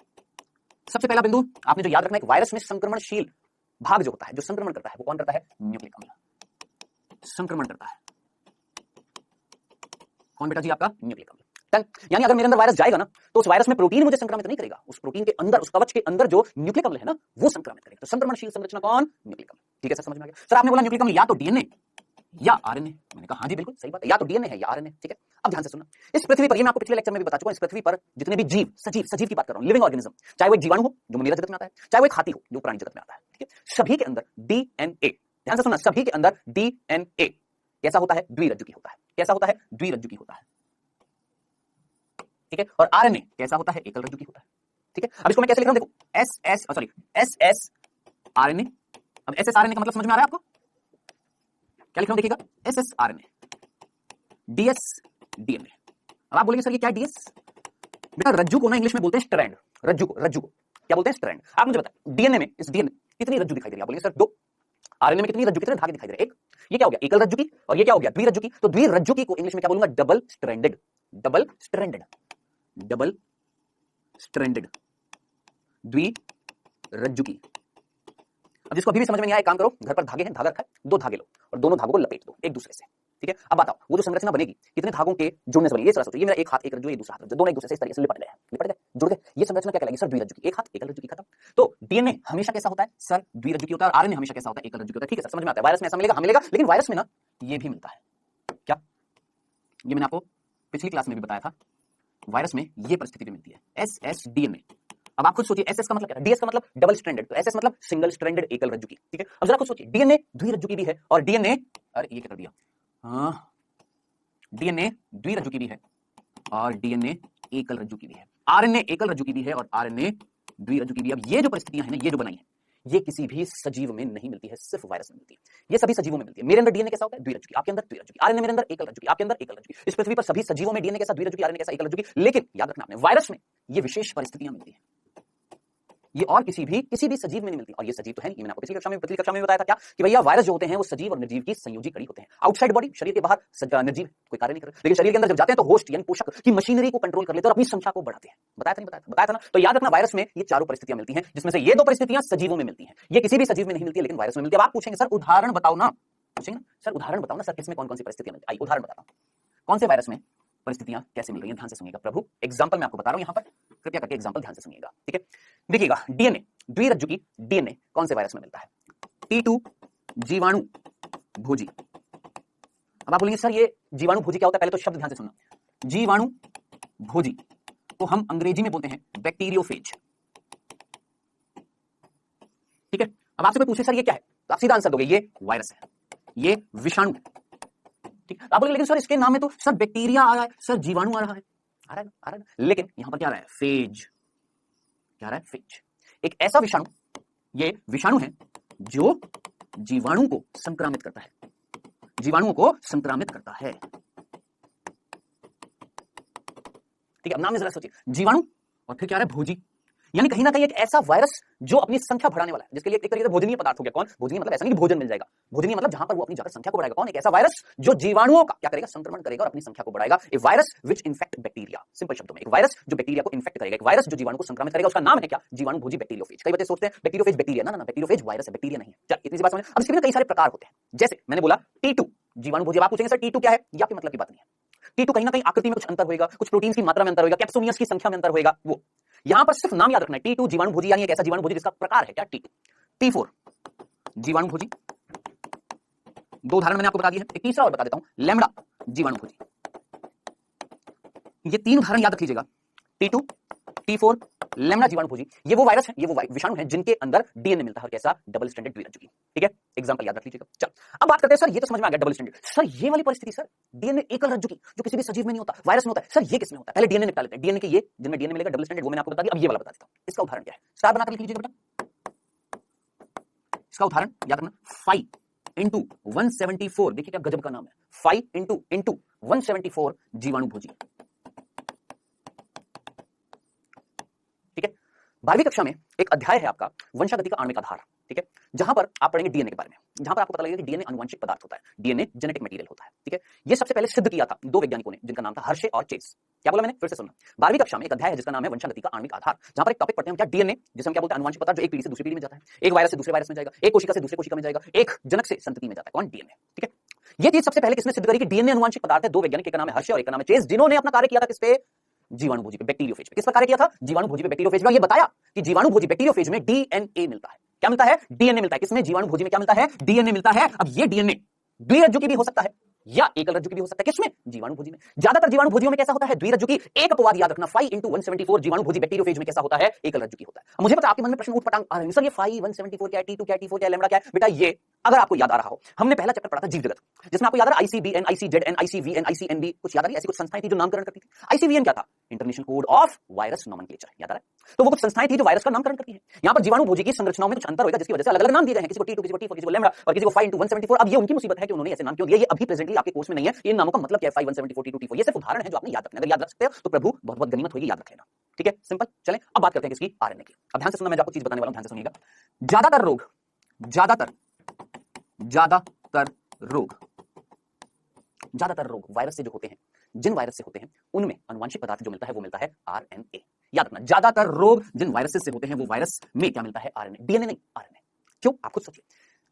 सबसे पहला बिंदु आपने जो याद रखना है कि वायरस में संक्रमणशील भाग जो होता है, जो संक्रमण करता है, वो कौन करता है? न्यूक्लिक अम्ल संक्रमण करता है। कौन बेटा जी? आपका न्यूक्लिक अम्ल। यानी अगर मेरे अंदर वायरस जाएगा ना, तो उस वायरस में प्रोटीन मुझे संक्रमित नहीं करेगा, उस प्रोटीन के अंदर, उस कवच के अंदर जो न्यूक्लिक अम्ल है ना, वो संक्रमित करेगा। तो संक्रमणशील संरचना कौन? न्यूक्लिक अम्ल। ठीक है सर, समझ में आ गया? सर आपने बोला न्यूक्लिक अम्ल या तो डीएनए या आरएनए। मैंने कहा हाँ जी बिल्कुल सही बात है, या तो डीएनए है या आरएनए। ठीक है, अब ध्यान से सुनना, इस पृथ्वी पर, ये मैं आपको पिछले लेक्चर में भी बता चुका हूं, इस पृथ्वी पर जितने भी जीव, सजीव की बात कर रहा हूं, लिविंग ऑर्गेनिज्म, चाहे वो एक जीवाणु हो जो मलेरिया जगत में आता है, चाहे वो एक हाथी हो जो प्राणी जगत में आता है, ठीक है, सभी के अंदर डीएनए, ध्यान से सुनना, सभी के अंदर डीएनए कैसा होता है? द्विरज्जुकी होता है। कैसा होता है? द्विरज्जुकी होता है। ठीक है, और आरएनए कैसा होता है? एकल रज्जुकी होता है। ठीक है, अब इसको मैं कैसे लिख रहा हूं? देखो, एस आरएनए। अब एस आरएनए का मतलब समझ में आ रहा है आपको? क्या लिख रहा हूं देखिएगा, एस आरएनए, डीएस डीएनए। अब आप बोलेंगे सर ये क्या है डीएस? बेटा रज्जु को ना इंग्लिश में बोलते हैं स्ट्रैंड। रज्जु को क्या बोलते हैं? स्ट्रैंड। आप मुझे बताएं डीएनए में, इस डीएनए कितनी रज्जु दिखाई दे रही है? आप बोलेंगे सर दो। आरएनए में कितनी रज्जु, कितने धागे दिखाई दे रहे हैं? एक। ये क्या हो गया? एकल रज्जु की। और ये क्या हो गया? द्विरज्जुकी। तो द्विरज्जुकी को इंग्लिश में क्या बोलूंगा? Double stranded. Double stranded, double stranded द्विरज्जुकी। अब जिसको अभी भी समझ में नहीं आया, काम करो, घर पर धागे हैं, धागा रखा है, दो धागे लो और दोनों धागों को लपेट दो एक दूसरे से। ठीक है, अब बताओ वो जो संरचना बनेगी कितने धागों के जुड़ने से बनेगी? ये जरा सोचो, ये मेरा एक हाथ एक रज्जु, ये दूसरा हाथ रज्जु, दोनों एक दूसरे से इस तरीके से लिपट गए, जुड़ गए। ये संरचना क्या कहलाएगी सर? द्विरज्जुकी। एक हाथ एकल रज्जुकी, खत्म। तो डीएनए हमेशा कैसा होता है सर? द्विरज्जुकी होता है, और आरएनए हमेशा कैसा होता है? एकल रज्जुकी होता है। ठीक है सर, समझ में आता है? वायरस में ऐसा मिलेगा, हाँ मिलेगा, लेकिन वायरस में ना ये भी मिलता है। क्या? ये मैंने आपको पिछली क्लास में भी बताया था, वायरस में ये परिस्थिति भी मिलती है, एस डीएनए अब आप खुद सोचिए एसएस का मतलब क्या है, डीएस का मतलब डबल स्ट्रैंडेड, तो एसएस मतलब सिंगल स्ट्रैंडेड एकल रज्जु की, ठीक है। अब जरा खुद सोचिए डीएनए द्विरज्जु की भी है और डीएनए, अरे ये क्या कर दिया, हाँ डीएनए द्विरज्जु की भी है और डीएनए एकल रज्जु की भी है, आरएनए एकल रज्जु की भी है और आरएनए द्विरज्जु की भी। अब ये जो परिस्थितियां हैं ना, ये जो बनाई है, ये किसी भी सजीव में नहीं मिलती है, सिर्फ वायरस में मिलती है। ये सभी सजीवों में मिलती है। मेरे अंदर डीएनए कैसा होता है, द्विरज्जु की, आपके अंदर द्विरज्जु की, आरएनए मेरे अंदर एकल रज्जु की, आपके अंदर एकल रज्जु की। इस पृथ्वी पर सभी सजीवों में डीएनए कैसा, द्विरज्जु की, आरएनए कैसा, एकल रज्जु की। लेकिन याद रखना आपने, वायरस में ये विशेष परिस्थितियां मिलती है, ये और किसी भी सजीव में नहीं मिलती। और ये सजीव तो है नहीं, मैंने आपको पिछली कक्षा में बताया था क्या कि भैया वायरस जो होते हैं वो सजीव और निर्जीव की संयोजी कड़ी होते हैं। आउटसाइड बॉडी, शरीर के बाहर निर्जीव कोई कार्य नहीं कर रहे, लेकिन शरीर के अंदर जब जाते हैं तो होस्ट यानी पोषक की मशीनरी को कंट्रोल कर लेते हैं और अपनी संख्या को बढ़ाते हैं। बताया था ना। तो याद रखना वायरस में ये चारों परिस्थितियां मिलती हैं, जिसमें से ये दो परिस्थितियां सजीवों में मिलती हैं, ये किसी भी सजीव में नहीं मिलती है, लेकिन वायरस में मिलती है। अब आप पूछेंगे सर उदाहरण बताओ ना, पूछेंगे सर उदाहरण बताओ ना सर, किसमें कौन कौन सी परिस्थितियां मिलती है। आइए उदाहरण बताता हूं, कौन से वायरस में परिस्थितियां कैसे मिल रही हैं, ध्यान से सुनिएगा प्रभु। एग्जांपल मैं आपको बता रहा हूं यहां पर, कृपया करके एग्जांपल ध्यान से सुनिएगा, ठीक है। देखिएगा डीएनए द्विरज्जु की डीएनए कौन से वायरस में मिलता है, T2 जीवाणु भोजी। अब आप बोलेंगे सर ये जीवाणु भोजी क्या होता है, पहले तो शब्द ध्यान से सुनना, जीवाणु भोजी तो हम अंग्रेजी में बोलते हैं बैक्टीरियोफेज, ठीक है। अब आपसे कोई पूछे सर ये क्या है, तो आप सीधा आंसर दोगे ये वायरस है, ये विषाणु है, ठीक। आप बोलेंगे लेकिन सर इसके नाम में तो सर बैक्टीरिया आ रहा है, सर जीवाणु आ रहा है, आ रहा है, लेकिन यहां पर क्या आ रहा है, फेज, क्या आ रहा है, फेज। एक ऐसा विषाणु, ये विषाणु है जो जीवाणु को संक्रामित करता है, जीवाणुओं को संक्रामित करता है, ठीक है। अब नाम में जरा सोचिए, जीवाणु और फिर क्या आ रहा है, भोजी, यानी कहीं ना कहीं एक ऐसा वायरस जो अपनी संख्या बढ़ाने वाला है, जिसके लिए एक तरीके से भोजनीय पदार्थ हो गया। कौन भोजनीय, मतलब ऐसा नहीं कि भोजन मिल जाएगा, भोजनीय मतलब जहां पर वो अपनी जाकर संख्या को बढ़ाएगा। कौन, एक ऐसा वायरस जो जीवाणुओं का क्या करेगा, संक्रमण करेगा और अपनी संख्या को बढ़ाएगा। A virus which infect bacteria, simple शब्दों में एक वायरस जो बैक्टीरिया को इन्फेक्ट करेगा, एक वायरस जो जीवाणु को संक्रमित करेगा, उसका नाम है क्या, जीवाणु भोजी बैक्टीरियोफेज। कई बच्चे सोचते हैं बैक्टीरियोफेज बैक्टीरिया, ना बैक्टीरियोफेज वायरस है, बैक्टीरिया नहीं है। चल इतनी सी बात समझ। अब इसके भी कई सारे प्रकार होते हैं, जैसे मैंने बोला T2 जीवाणु भोजी। आप पूछेंगे सर T2 क्या है, ये आपके मतलब की बात नहीं है। T2 कहीं ना कहीं आकृति में कुछ अंतर होगा, कुछ प्रोटीन की मात्रा में अंतर होगा, कैप्सोमियर्स की संख्या में अंतर होगा, वो यहां पर सिर्फ नाम याद रखना है। T2 जीवाणु भोजी यानी एक ऐसा जीवाणु भोजी जिसका प्रकार है क्या, T2। T4 जीवाणु भोजी, दो उदाहरण मैंने आपको बता दिए हैं, एक तीसरा और बता देता हूं, लैम्बडा जीवाणु भोजी। ये तीन उदाहरण याद रख लीजिएगा, T2 T4 लैम्बडा जीवाणु भोजी। ये वो वायरस है, ये वो विषाणु है जिनके अंदर डीएनए मिलता है, कैसा, डबल स्ट्रैंडेड द्विरज्जु की, ठीक है। एग्जांपल याद रख लीजिएगा। चल अब बात करते हैं, सर ये तो समझ में आ गया डबल स्ट्रैंडेड, सर ये वाली परिस्थिति, सर डीएनए एकल रज्जु की जो किसी भी सजीव में नहीं होता, वायरस में होता है, सर ये किसमें होता है। पहले डीएनए निकाल लेते हैं, डीएनए के ये जिनमें डीएनए मिलेगा डबल स्ट्रैंडेड वो मैंने आपको बता दिया। अब ये वाला बता देता हूं, इसका उदाहरण क्या है, स्टार बनाकर लिख लीजिएगा बेटा। इसका उदाहरण याद रखना, 5x174, देखिए क्या गजब का नाम है, 5x174 जीवाणु भोजी, ठीक है। 12वीं कक्षा में एक अध्याय है आपका वंशागति का आणविक आधार, ठीक है, जहां पर आप पढ़ेंगे डीएनए के बारे में, जहां पर आपको पता लगेगा कि डीएनए अनुवांशिक पदार्थ होता है, डीएनए जेनेटिक मटेरियल होता है, ठीक है। ये सबसे पहले सिद्ध किया था दो वैज्ञानिकों ने, जिनका नाम था हर्शे और चेस। क्या बोला मैंने, फिर से सुनना। 12वीं कक्षा में एक अध्याय है जिसका नाम है वंशागति का आणविक आधार, जहां पर एक टॉपिक पढ़ते हैं क्या, डीएनए, जिसे हम क्या बोलते हैं, अनुवांशिक पदार्थ जो एक पीढ़ी से दूसरी पीढ़ी में जाता है, एक वायरस से दूसरे वायरस में जाएगा, एक कोशिका से दूसरे कोशिका में जाएगा, एक जनक से संतति में जाता है, कौन, डीएनए, ठीक है। ये चीज सबसे पहले किसने सिद्ध करी कि डीएनए अनुवांशिक पदार्थ है, दो वैज्ञानिक, एक का नाम है हर्शे और एक का नाम है चेस, जिन्होंने अपना कार्य किया था किस पे, जीवाणु भोजी पे, बैक्टीरियोफेज पे। किस पर कार्य किया था, जीवाणु भोजी पे, बैक्टीरियोफेज में। ये बताया कि जीवाणु भोजी बैक्टीरियोफेज में डीएनए मिलता है, क्या मिलता है, डीएनए मिलता है। किसमें, जीवाणु भोजी में क्या मिलता है, डीएनए मिलता है। अब ये डीएनए द्विरज्जु की भी हो सकता है या एकल रज्जु की भी हो सकता है, किसमें, जीवाणु भोजी में। ज्यादातर जीवाणु भोजियों में कैसा होता है, द्विरज्जु की। एक अपवाद याद रखना, 5x174 जीवाणु भोजी बैक्टीरियोफेज में कैसा होता है, एकल रज्जु की होता है। मुझे पता आपके मन में प्रश्न उठपटांग आ रहे हैं, सर ये 5x174 क्या है, T2 क्या है, T4 क्या है, लैम्बडा क्या है। बेटा ये अगर आपको याद आ रहा हो, हमने पहला चैप्टर पढ़ा था जीव जगत, जिसमें आपको याद आ रहा है ICBN, ICZN, ICVN, ICNB, कुछ याद आ रही है, ऐसी कुछ संस्थाएं थी जो नामकरण करती थी। ICVN क्या था, international code of virus nomenclature, याद आ रहा है। तो वो कुछ संस्थाएं थी जो वायरस का नामकरण करती है। यहां पर जीवाणु भोजी की संरचनाओं में कुछ अंतर होगा, जिसकी वजह से अलग अलग नाम दिए गए हैं, किसी को T2, किसी को T4, किसी को लैम्बडा और किसी को 5x174। अब ये उनकी मुसीबत है कि उन्होंने ऐसे नाम क्यों दिए, ये अभी प्रेजेंटली आपके कोर्स में नहीं है। इन नामों का मतलब क्या है, 5x174, T2, T4, ये सिर्फ उदाहरण है जो आपने याद रखना है। अगर याद रख सकते हो तो प्रभु बहुत बहुत गनीमत होगी, याद रख लेना, ठीक है, सिंपल। चलें अब बात करते हैं किसकी, आरएनए की। अब ध्यान से सुनना, मैं आपको चीज बताने वाला हूं, ध्यान से सुनिएगा। ज्यादातर रोग वायरस से जो होते हैं, जिन वायरस से होते हैं उनमें अनुवांशिक पदार्थ जो मिलता है वो मिलता है आरएनए। याद रखना, ज्यादातर रोग जिन वायरसेस से होते हैं वो वायरस में क्या मिलता है, आरएनए, डीएनए नहीं, आरएनए। क्यों, आप खुद सोचिए।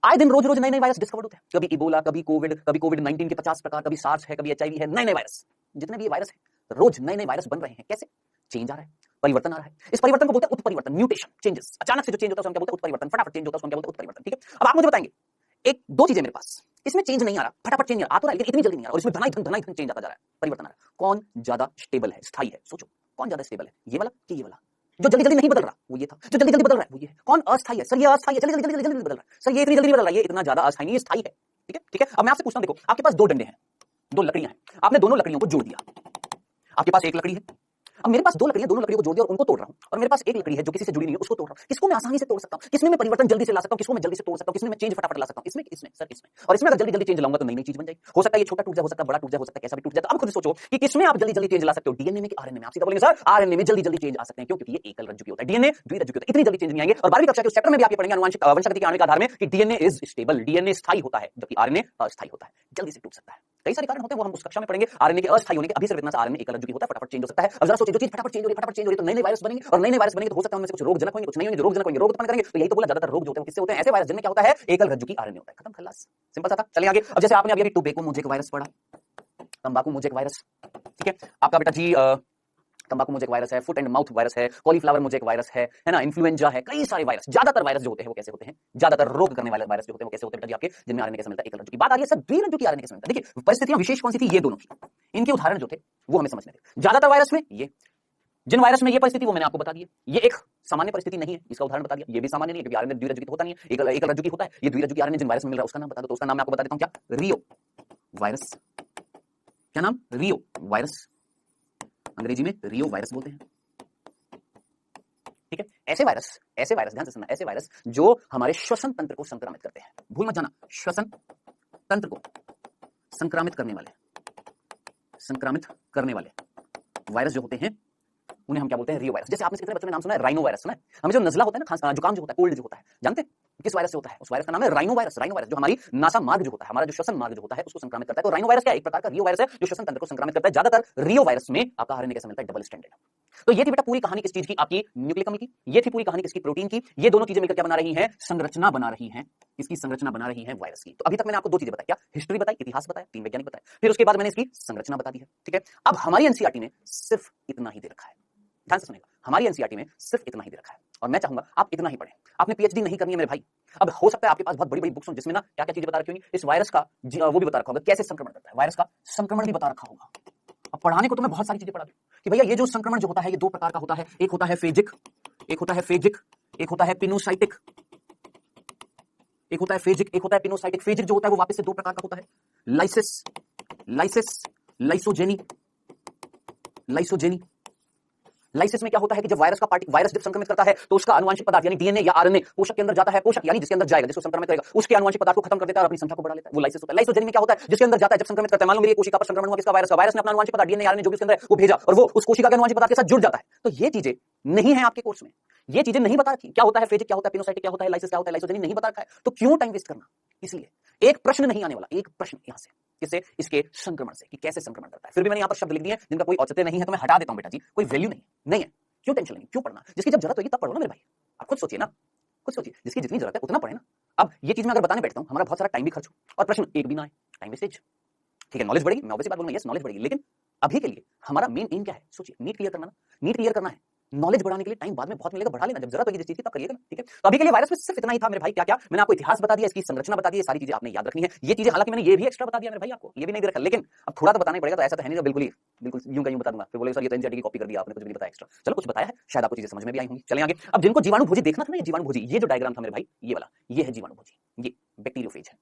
आए दिन रोज रोज नए नए वायरस डिस्कवर्ड होते हैं, कभी इबोला, कभी कोविड-19 के 50 प्रकार, कभी सार्स है, कभी एचआईवी है, नए नए वायरस। जितने भी ये वायरस है, रोज नए नए वायरस बन रहे हैं। कैसे, चेंज आ रहा है, परिवर्तन आ रहा है। इस परिवर्तन को बोलते हैं उत्परिवर्तन, म्यूटेशन, चेंजेस। अचानक से जो चेंज होता है उसको क्या बोलते हैं, उत्परिवर्तन। फटाफट चेंज होता है उसको क्या बोलते हैं, उत्परिवर्तन, ठीक है। अब आप मुझे बताएंगे, एक दो चीजें मेरे पास, इसमें चेंज नहीं आ रहा, फटाफट चेंज आ तो रहा है लेकिन इतनी जल्दी नहीं आ रहा, और इसमें धनाई चेंज आता जा रहा है, परिवर्तन आ रहा है। कौन ज्यादा स्टेबल है, स्थायी है, सोचो कौन ज्यादा स्टेबल है, ये वाला कि ये वाला। जो जल्दी जल्दी नहीं बदल रहा वो ये था, जो जल्दी जल्दी बदल रहा है वो ये है। कौन अस्थाई है? सर ये अस्थाई है, जल्दी जल्दी जल्दी जल्दी बदल रहा है। सर ये इतनी जल्दी बदल रहा है, ये इतना ज्यादा अस्थाई नहीं, ये स्थायी है। ठीक है, ठीक है। अब मैं आपसे पूछता हूं, देखो आपके पास दो डंडे हैं, दो लकड़ियां हैं, आपने दोनों लकड़ियों को जोड़ दिया। आपके पास एक लकड़ी है, अब मेरे पास दो लकड़ियां, दोनों लकड़ियों को जोड़ दिया और उनको तोड़ रहा हूं, और मेरे पास एक लकड़ी है जो किसी से जुड़ी नहीं है, उसको तोड़ रहा हूं। किसको मैं आसानी से तोड़ सकता हूं, किसमें मैं परिवर्तन जल्दी से ला सकता हूं, किसको मैं जल्दी से तोड़ सकता हूं, किसमें मैं चेंज फटाफट ला सकता हूं? इसमें, इसमें सर, इसमें। और इसमें अगर जल्दी जल्दी चेंज लाऊंगा तो नई नई चीज बन जाएगी। हो सकता है ये छोटा टूट जाए, हो सकता है बड़ा टूट जाए, हो सकता है कैसा भी टूट जाए। तो अब खुद सोचो कि किसमें आप जल्दी जल्दी चेंज ला सकते हो, डीएनए में कि आरएनए में? आप सीधा बोलेंगे सर आरएनए में जल्दी जल्दी चेंज आ सकते हैं। क्यों? क्योंकि ये एकल रज्जु की होता है, डीएनए द्विरज्जु की होता है, इतनी जल्दी चेंज नहीं आएंगे। और 12वीं कक्षा के उस चैप्टर में भी आप ये पढ़ेंगे आनुवंशिक वंशागति के आणविक आधार में कि डीएनए इज स्टेबल, डीएनए स्थायी होता है जबकि आरएनए अस्थायी होता है, जल्दी से टूट सकता है। कई सारे कारण होते हैं, वो हम उस कक्षा में पढ़ेंगे। आरएनए के अस्थायी होने के अभी सिर्फ इतना सा आरएनए एकल रज्जु की होता है, फटाफट चेंज हो सकता है। अब जरा सोचिए, जो चीज फटाफट चेंज हो रही है, फटाफट चेंज हो रही है, तो नए नए वायरस बनेंगे, और नए नए वायरस बनेंगे तो हो सकता है उनमें से कुछ रोगजनक होंगे, कुछ नहीं होंगे। जो रोगजनक होंगे रोग उत्पन्न करेंगे। तो यही तो बोला, ज्यादातर रोग जो होते हैं किससे होते हैं? ऐसे वायरस जिनमें क्या होता है, एकल रज्जु की आरएनए होता है। खत्म, खल्लास, सिंपल सा था। चलिए आगे। अब जैसे आपने अभी टोबैको मोज़ेक वायरस पढ़ा, तंबाकू मोज़ेक वायरस, ठीक है। आपका बेटा जी तंबाकू मोज़ेक वायरस है, फुट एंड माउथ वायरस है, कॉलीफ्लावर मोज़ेक वायरस है ना, इन्फ्लुएंजा है, कई सारे वायरस। ज्यादातर वायरस जो होते हैं वो कैसे होते हैं, ज्यादातर रोग करने वाले वायरस जो होते हैं वो कैसे होते हैं बेटा जी आपके, जिनमें आरएनए कैसे मिलता है, एकल रज्जु की। बात आ रही है सर द्विरज्जु की आरएनए कैसे मिलता है। देखिए परिस्थितियां विशेष कौन सी थी, ये दोनों की, इनके उदाहरण जो थे वो हमें समझने थे। ज्यादातर वायरस में ये, जिन वायरस में ये परिस्थिति वो मैंने आपको बता दी है। ये एक सामान्य परिस्थिति नहीं है, इसका उदाहरण बता दिया। ये भी सामान्य नहीं है क्योंकि आरएनए द्विरज्जु की होता नहीं है, एकल रज्जु की होता है। ये द्विरज्जु की आरएनए जिन वायरस में मिल रहा है उसका नाम बता दो। तो उसका नाम मैं आपको बता देता हूं, क्या? रियो वायरस। क्या नाम? रियो वायरस, अंग्रेजी में रियो वायरस बोलते हैं। ठीक है, ऐसे वायरस ध्यान से सुनना, ऐसे वायरस जो हमारे श्वसन तंत्र को संक्रमित करते हैं, भूल मत जाना, श्वसन तंत्र को संक्रमित करने वाले वायरस जो होते हैं उन्हें हम क्या बोलते हैं? रियो वायरस। जैसे आपने कितने बच्चों ने नाम सुना है, राइनो वायरस सुना है? हमें जो नजला होता है ना, खांसी जुकाम जो होता है, कोल्ड जो होता है, जानते हैं किस वायरस से होता है? उस वायरस का नाम है राइनो वायरस। राइनो वायरस जो हमारी नासा मार्ग जो होता है, हमारा जो श्वसन मार्ग जो होता है उसको संक्रमित करता है। तो राइनो वायरस क्या है? एक प्रकार का रियो वायरस है जो श्वसन तंत्र को संक्रमित करता है। ज्यादातर रियो वायरस में आपका आरएनए कैसे मिलता है? Double stranded. तो ये थी बेटा पूरी कहानी किस चीज की? आपकी न्यूक्लिक अम्ल की। ये थी पूरी कहानी किसकी? प्रोटीन की। ये दोनों चीजें मिलकर क्या बना रही हैं? संरचना बना रही हैं। इसकी संरचना बना रही है वायरस की। तो अभी तक मैंने आपको दो चीजें बताई, क्या? हिस्ट्री बताई, इतिहास बताया, तीन वैज्ञानिक बताया, फिर उसके बाद मैंने इसकी संरचना बता दी है। ठीक है, अब हमारी एनसीईआरटी ने सिर्फ इतना ही दे रखा है, ध्यान से सुनिएगा, हमारी एनसीईआरटी में सिर्फ इतना ही दे रखा है और मैं चाहूंगा आप इतना ही पढ़ें। आपने पीएचडी नहीं करनी है मेरे भाई। अब हो सकता है आपके पास बहुत बड़ी बड़ी बुक्स हो जिसमें ना क्या क्या चीजें बता रखी होंगी, इस वायरस का वो भी बता रखा होगा, कैसे संक्रमण करता है, वायरस का संक्रमण भी बता रखा होगा। अब पढ़ाने को तो मैं बहुत सारी चीजें पढ़ा दूं कि भैया ये जो संक्रमण जो होता है ये दो प्रकार का होता है, एक होता है फेजिक, एक होता है फेजिक, एक होता है पिनोसाइटिक, एक होता है फेजिक, एक होता है पिनोसाइटिक। फेजिक जो होता है वो वापस से दो प्रकार का होता है, लाइसिस, लाइसोजेनी। लाइसिस में क्या होता है कि जब वायरस जब संक्रमित करता है तो उसका आनुवंशिक पदार्थ यानी डीएनए या आरएनए कोशिका के अंदर जाता है, कोशिक यानी जिसके अंदर जाएगा, जिसको संक्रमित करेगा, उसके आनुवंशिक पदार्थ को खत्म कर देता है और अपनी संख्या को बढ़ा लेता है, वो लाइसिस होता है। लाइसोजेनी में क्या होता है? जिसके अंदर जाता है, जब संक्रमित करता है, मान लो मेरी कोशिका पर संक्रमण हुआ, किसका? वायरस का। वायरस ने अपना आनुवंशिक पदार्थ डीएनए आरएनए जो भी उसके अंदर है वो भेजा और वो उस कोशिका के आनुवंशिक पदार्थ के साथ जुड़ जाता है। तो ये चीजें नहीं है आपके कोर्स में, ये चीजें नहीं बता रखी, क्या होता है फेजिक, क्या होता है पिनोसाइटिक, क्या होता है लाइसिस, क्या होता है लाइसोजेनी, नहीं बता रखा है। तो क्यों टाइम वेस्ट करना? इसलिए एक प्रश्न नहीं आने वाला, एक प्रश्न यहां से, किससे? इसके संक्रमण से, कि कैसे संक्रमण करता है। फिर भी मैंने यहां पर शब्द लिख दिए जिनका कोई औचित्य नहीं है, तो मैं हटा देता हूं बेटा जी, कोई वैल्यू नहीं है। क्यों टेंशन लेंगे, क्यों पढ़ना? जिसकी जब जरूरत होगी तब पढ़ो ना मेरे भाई। आप खुद सोचिए ना, खुद सोचिए, जिसकी जितनी जरूरत है उतना पढ़े ना। अब ये चीज मैं अगर बताने बैठता हूं, हमारा बहुत सारा टाइम भी खर्च हो और प्रश्न एक भी ना आए, टाइम वेस्टेज। ठीक है, नॉलेज बढ़ेगी, मैं ऑब्वियसली बात बोलूंगा, यस नॉलेज बढ़ेगी, लेकिन अभी के लिए हमारा मेन एम क्या है? सोचिए, नीट क्लियर करना ना, नीट क्लियर करना है। नॉलेज बढ़ाने के लिए टाइम बाद में बहुत मिलेगा, बढ़ा लेना, जब जरूरत होगी जिस चीज की तब करिएगा। ठीक है, तो अभी के लिए वायरस में सिर्फ इतना ही था मेरे भाई। क्या क्या मैंने आपको इतिहास बता दिया, इसकी संरचना बता दी, सारी चीजें आपने याद रखनी है। ये चीजें हालांकि मैंने ये भी एक्स्ट्रा बता दिया मेरे भाई, आपको ये भी नहीं दे रखा, लेकिन अब थोड़ा तो बताना ही पड़ेगा। तो ऐसा तो है नहीं बिल्कुल यूं का यूं बता दूंगा, फिर बोले सर ये तो एनसीईआरटी की कॉपी कर दिया आपने, कुछ भी नहीं बताया एक्स्ट्रा। चलो कुछ बताया है, शायद आपको चीजें समझ में भी आई होंगी। चलें आगे। अब जिनको जीवाणु भोजी देखना था ना, ये जीवाणु भोजी, ये जो डायग्राम था मेरे भाई, ये वाला, ये है जीवाणु भोजी, ये बैक्टीरियोफेज है।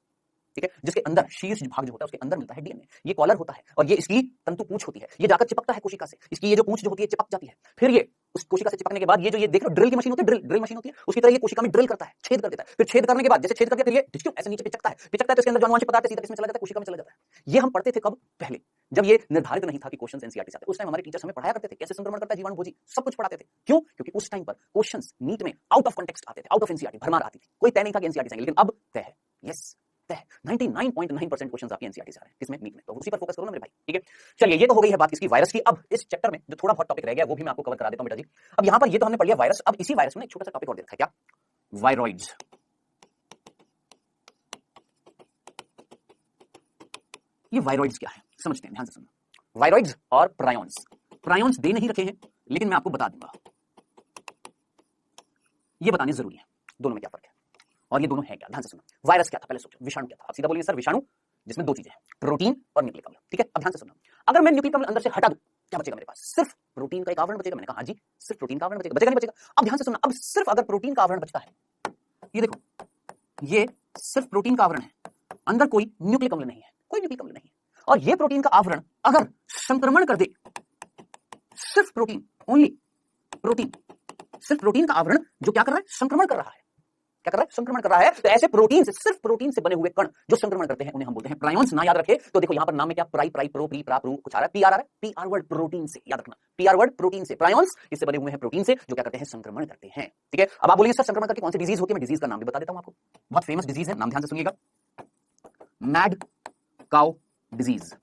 ठीक है, जिसके अंदर शीर्ष भाग जो होता है उसके अंदर मिलता है डीएनए, ये कॉलर होता है और ये इसकी तंतु पूंछ होती है, ये जाकर चिपकता है कोशिका से, इसकी ये जो पूंछ जो होती है चिपक जाती है, फिर ये उस कोशिका से चिपकने के बाद ये जो ये देख लो ड्रिल की मशीन होती है, ड्रिल मशीन होती है, उसकी तरह ये कोशिका में ड्रिल करता है, छेद कर देता है, फिर छेद करने के बाद जैसे छेद कर दिया फिर ये डिस्क्यू ऐसे नीचे पिचकता है तो इसके अंदर जो आनुवंशिक पदार्थ है सीधा किसमें चला जाता है? कोशिका में चला जाता है। ये हम पढ़ते थे कब? पहले, जब ये निर्धारित नहीं था कि क्वेश्चंस एनसीईआरटी से आते, उस टाइम हमारे टीचर्स हमें पढ़ाया करते थे कैसे संक्रमण करता है जीवाणु भोजी, सब कुछ पढ़ाते थे। क्यों? क्योंकि उस टाइम पर क्वेश्चंस नीट में आउट ऑफ कॉन्टेक्स्ट आते थे, आउट ऑफ एनसीईआरटी भरमार आती थी, कोई तय नहीं था कि एनसीईआरटी से आएंगे, लेकिन अब तय है, यस 99.9% क्वेश्चंस आपके एनसीईआरटी से आ रहे हैं, किसमें? नीट में। तो उसी पर फोकस करो ना मेरे भाई। ठीक है, चलिए ये तो हो गई है बात किसकी? वायरस की। अब इस चैप्टर में जो थोड़ा बहुत टॉपिक रह गया वो भी मैं आपको कवर करा देता हूं बेटा जी। अब यहां पर ये तो हमने पढ़ लिया वायरस, अब इसी वायरस में एक छोटा सा टॉपिक और दे रखा है, क्या? वायरॉइड्स। ये वायरॉइड्स क्या है समझते हैं, ध्यान से सुनना। वायरॉइड्स और प्रायॉन्स, प्रायॉन्स दे नहीं रखे हैं लेकिन मैं आपको बता दूंगा, ये बताने जरूरी है दोनों में क्या फर्क है और ये दोनों है क्या। ध्यान से सुनना। वायरस क्या था पहले सोचो, विषाणु क्या था? आप सीधा बोलिए सर विषाणु, जिसमें दो चीजें हैं, प्रोटीन और न्यूक्लिक अम्ल। ठीक है, अब ध्यान से सुनना। अगर मैं न्यूक्लिक अम्ल अंदर से हटा दूं क्या बचेगा मेरे पास? सिर्फ प्रोटीन का एक आवरण बचेगा। मैंने कहा हाँ जी, सिर्फ प्रोटीन का आवरण बचेगा, बचेगा नहीं बचेगा? अब ध्यान से सुनना, अब सिर्फ अगर प्रोटीन का आवरण बचता है, ये देखो, ये सिर्फ प्रोटीन का आवरण है, अंदर कोई न्यूक्लिक अम्ल नहीं है, कोई न्यूक्लिक अम्ल नहीं है, और ये प्रोटीन का आवरण अगर संक्रमण कर दे, सिर्फ प्रोटीन, ओनली प्रोटीन, सिर्फ प्रोटीन का आवरण जो क्या कर रहा है? संक्रमण कर रहा है। क्या कर रहा है? संक्रमण कर रहा है। तो ऐसे प्रोटीन से, सिर्फ प्रोटीन से बने हुए कण जो संक्रमण करते हैं उन्हें हम बोलते हैं प्रायोन्स। ना याद रखे तो देखो यहां पर नाम में क्या प्राई, प्राई, प्रो, प्री, प्रा, प्रू कुछ आ रहा है, पीआर आ रहा है, पीआर वर्ड प्रोटीन से, याद रखना, पीआर वर्ड प्रोटीन से, प्रायोन्स इससे बने हुए हैं प्रोटीन से जो क्या करते हैं? संक्रमण करते हैं। ठीक है, अब आप बोलेंगे सर संक्रमण करके कौन सी डिजीज होती है? मैं डिजीज का नाम भी बता देता हूं आपको, बहुत फेमस डिजीज है, नाम ध्यान से सुनिएगा, मैड काउ डिजीज।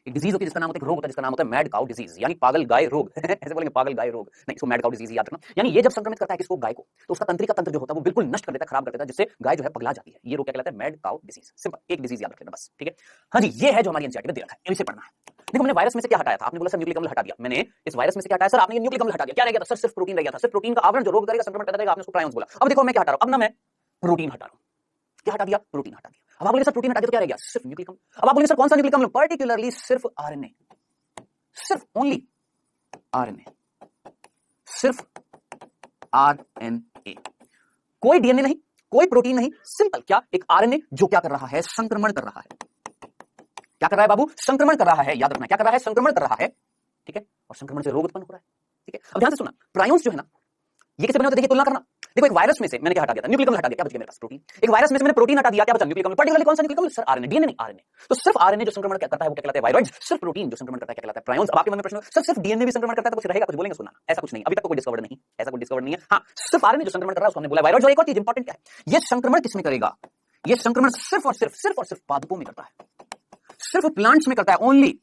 एक डिजीज होती है जिसका नाम होता है, रोग होता है जिसका नाम होता है मैड काउ डिजीज, यानी पागल गाय रोग ऐसे बोलेंगे, पागल गाय रोग नहीं, इसको मैड काउ डिजीज याद रखना। यानी ये जब संक्रमित करता है किसको? गाय को, तो उसका तंत्रिका तंत्र जो होता है वो बिल्कुल नष्ट कर देता है, खराब कर देता है, जिससे गाय जो है पगला जाती है। ये रोग क्या कहलाता है? Mad cow disease. सिंपल, एक डिजीज याद रख लेना बस। ठीक है, हाँ जी, ये है जो हमारी एनसीईआरटी में दे रखा है, इसे पढ़ना है। देखो मैंने वायरस में से क्या हटाया था? आपने बोला सर न्यूक्लिक अम्ल हटा दिया। मैंने इस वायरस में से क्या हटाया सर? आपने ये न्यूक्लिक अम्ल हटा दिया। क्या रह गया था सर? सिर्फ प्रोटीन रह गया था। सिर्फ प्रोटीन का आवरण जो रोग करेगा, संक्रमण करता रहेगा, आपने उसको प्रायोन्स बोला। अब देखो मैं क्या हटा रहा हूं, अब ना मैं प्रोटीन हटा रहा हूं। क्या हटा दिया? प्रोटीन हटा दिया। अब आप बोलेंगे सर प्रोटीन हटा दिया तो क्या रह गया? सिर्फ न्यूक्लिक अम्ल। अब आप बोलेंगे सर कौन सा न्यूक्लिक अम्ल? पर्टिकुलरली सिर्फ आरएनए, सिर्फ ओनली आरएनए, सिर्फ आरएनए, कोई डीएनए नहीं, कोई प्रोटीन नहीं, सिंपल क्या? एक आरएनए जो क्या कर रहा है? संक्रमण कर रहा है। क्या कर रहा है बाबू? संक्रमण कर रहा है, याद रखना, क्या कर रहा है? संक्रमण कर रहा है। ठीक है, और संक्रमण से रोग उत्पन्न हो रहा है। ठीक है, अब ध्यान से सुनना, प्रायोन्स जो है ना, ये किससे बने होते हैं? देखिए तुलना करना। देखो एक वायरस में से मैंने क्या हटा दिया था? न्यूक्लिक अम्ल हटा दिया, क्या बच गया मेरे पास? प्रोटीन। एक वायरस में से मैंने प्रोटीन हटा दिया, क्या बचा? न्यूक्लिक अम्ल। पर्टिकुलरली कौन सा न्यूक्लिक अम्ल? सर आरएनए, डीएनए नहीं, आरएनए। तो सिर्फ आरएनए जो संक्रमण करता है वो क्या कहलाता है? वायरॉइड्स। सिर्फ प्रोटीन जो संक्रमण करता है क्या कहलाता है? प्रायोन्स। अब आपके मन में प्रश्न, सर सिर्फ डीएनए भी संक्रमण करता है तो कुछ रहेगा? कुछ बोलेंगे सुनना, ऐसा कुछ नहीं, अभी तक तो कोई डिस्कवर्ड नहीं, ऐसा कोई डिस्कवर्ड नहीं है। हाँ, सिर्फ आरएनए जो संक्रमण कर रहा है उसको हमने बोला वायरॉइड्स। और एक और चीज इंपॉर्टेंट क्या है? ये संक्रमण किसमें करेगा? ये संक्रमण सिर्फ और सिर्फ पादपों में करता है, सिर्फ प्लांट्स में करता है, ओनली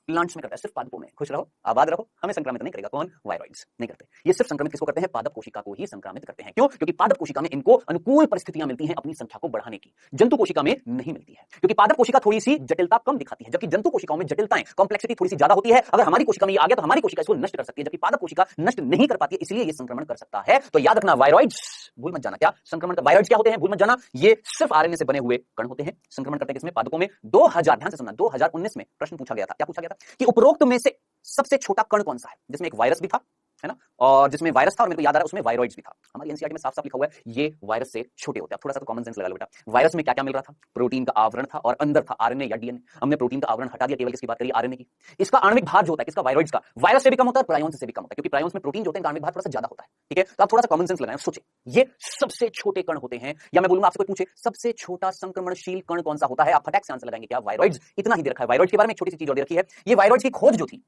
प्लांट्स में करता है, सिर्फ पादपों में। खुश रहो, आबाद रहो, हमें संक्रमित नहीं करेगा कौन? वायरॉइड्स नहीं करते। ये सिर्फ संक्रमित किसको करते हैं? पादप कोशिका को ही संक्रमित करते हैं। क्यों? क्योंकि पादप कोशिका में इनको अनुकूल परिस्थितियां मिलती हैं अपनी संख्या को बढ़ाने की, जंतु कोशिका में नहीं मिलती है, क्योंकि पादप कोशिका थोड़ी सी जटिलता कम दिखाती है, जबकि जंतु कोशिकाओं में जटिलताएं, कॉम्प्लेक्सिटी थोड़ी सी ज्यादा होती है। अगर हमारी कोशिका में ये आ गया तो हमारी कोशिका इसको नष्ट कर सकती है, जबकि पादप कोशिका नष्ट नहीं कर पाती है, इसलिए ये संक्रमण कर सकता है। तो याद रखना, वायरॉइड्स भूल मत जाना, क्या संक्रमण का वायरॉइड्स क्या होते हैं? भूल मत जाना, ये सिर्फ आरएनए से बने हुए कण होते हैं, संक्रमण करते हैं किसमें? पादपों में। 2000, ध्यान से सुनना, 2019 में प्रश्न पूछा गया था। क्या पूछा गया था? कि उपरोक्त में से सबसे छोटा कण कौन सा है, जिसमें एक वायरस भी था, है ना, और जिसमें वायरस था और मेरे को याद आ रहा है उसमें वायरॉइड्स भी था। हमारी एनसीईआरटी में साफ-साफ लिखा हुआ है ये वायरस से छोटे होते हैं। थोड़ा सा तो कॉमन सेंस लगा लो बेटा। वायरस में क्या-क्या मिल रहा था? प्रोटीन का आवरण था और अंदर था आरएनए या डीएनए। हमने प्रोटीन का आवरण हटा दिया, केवल किसकी बात करिए? आरएनए की। इसका आणविक भार जो होता है किसका? वायरॉइड्स का। वायरस से भी कम होता है और प्रायोन्स से भी कम होता है, क्योंकि प्रायोन्स में प्रोटीन जो होते हैं आणविक भार थोड़ा सा ज्यादा होता है। ठीक है, तो आप थोड़ा सा कॉमन सेंस लगाएं, सोचें, ये सबसे छोटे कण होते हैं, या मैं बोलूंगा आपसे कोई पूछे सबसे छोटा संक्रमणशील कण कौन सा होता है, आप फटाक से आंसर लगाएंगे क्या? वायरॉइड्स। इतना ही दे रखा है। वायरॉइड्स के बारे में एक छोटी सी चीज और दे रखी है, ये वायरॉइड्स की खोज जो थी,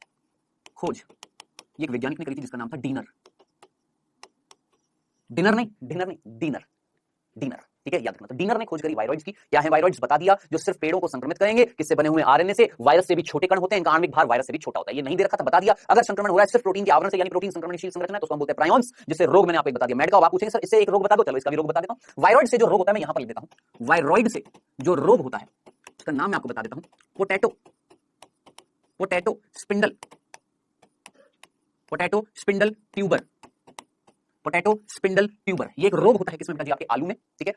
खोज ये एक वैज्ञानिक ने करी थी जिसका नाम था डीनर। डिनर नहीं, डिनर नहीं, डीनर, डीनर। ठीक है, याद रखना। तो डीनर ने खोज करी वायरॉइड्स की। क्या है वायरॉइड्स? बता दिया, जो सिर्फ पेड़ों को संक्रमित करेंगे, किससे बने हुए? आरएनए से। वायरस से भी छोटे कण होते हैं, इनका आणविक भार वायरस से भी छोटा होता है। ये नहीं दे रखा था, बता दिया। अगर संक्रमण हो रहा है सिर्फ प्रोटीन के आवरण से, यानी प्रोटीन संक्रमणशील संरचना है, तो उसको हम बोलते हैं प्रायोन्स, जिससे रोग मैंने आपको बता दिया। मेड का आप पूछेंगे सर इससे एक रोग बता दो, चलो इसका भी रोग बता देता हूं। वायरॉइड से जो रोग होता है मैं यहां पर लिख देता हूं, वायरॉइड से जो रोग होता है उसका नाम मैं आपको बता देता हूं, potato, potato spindle, potato spindle tuber, potato spindle tuber. ये एक रोग होता है किसमें बेटा जी? आपके आलू में। ठीक है,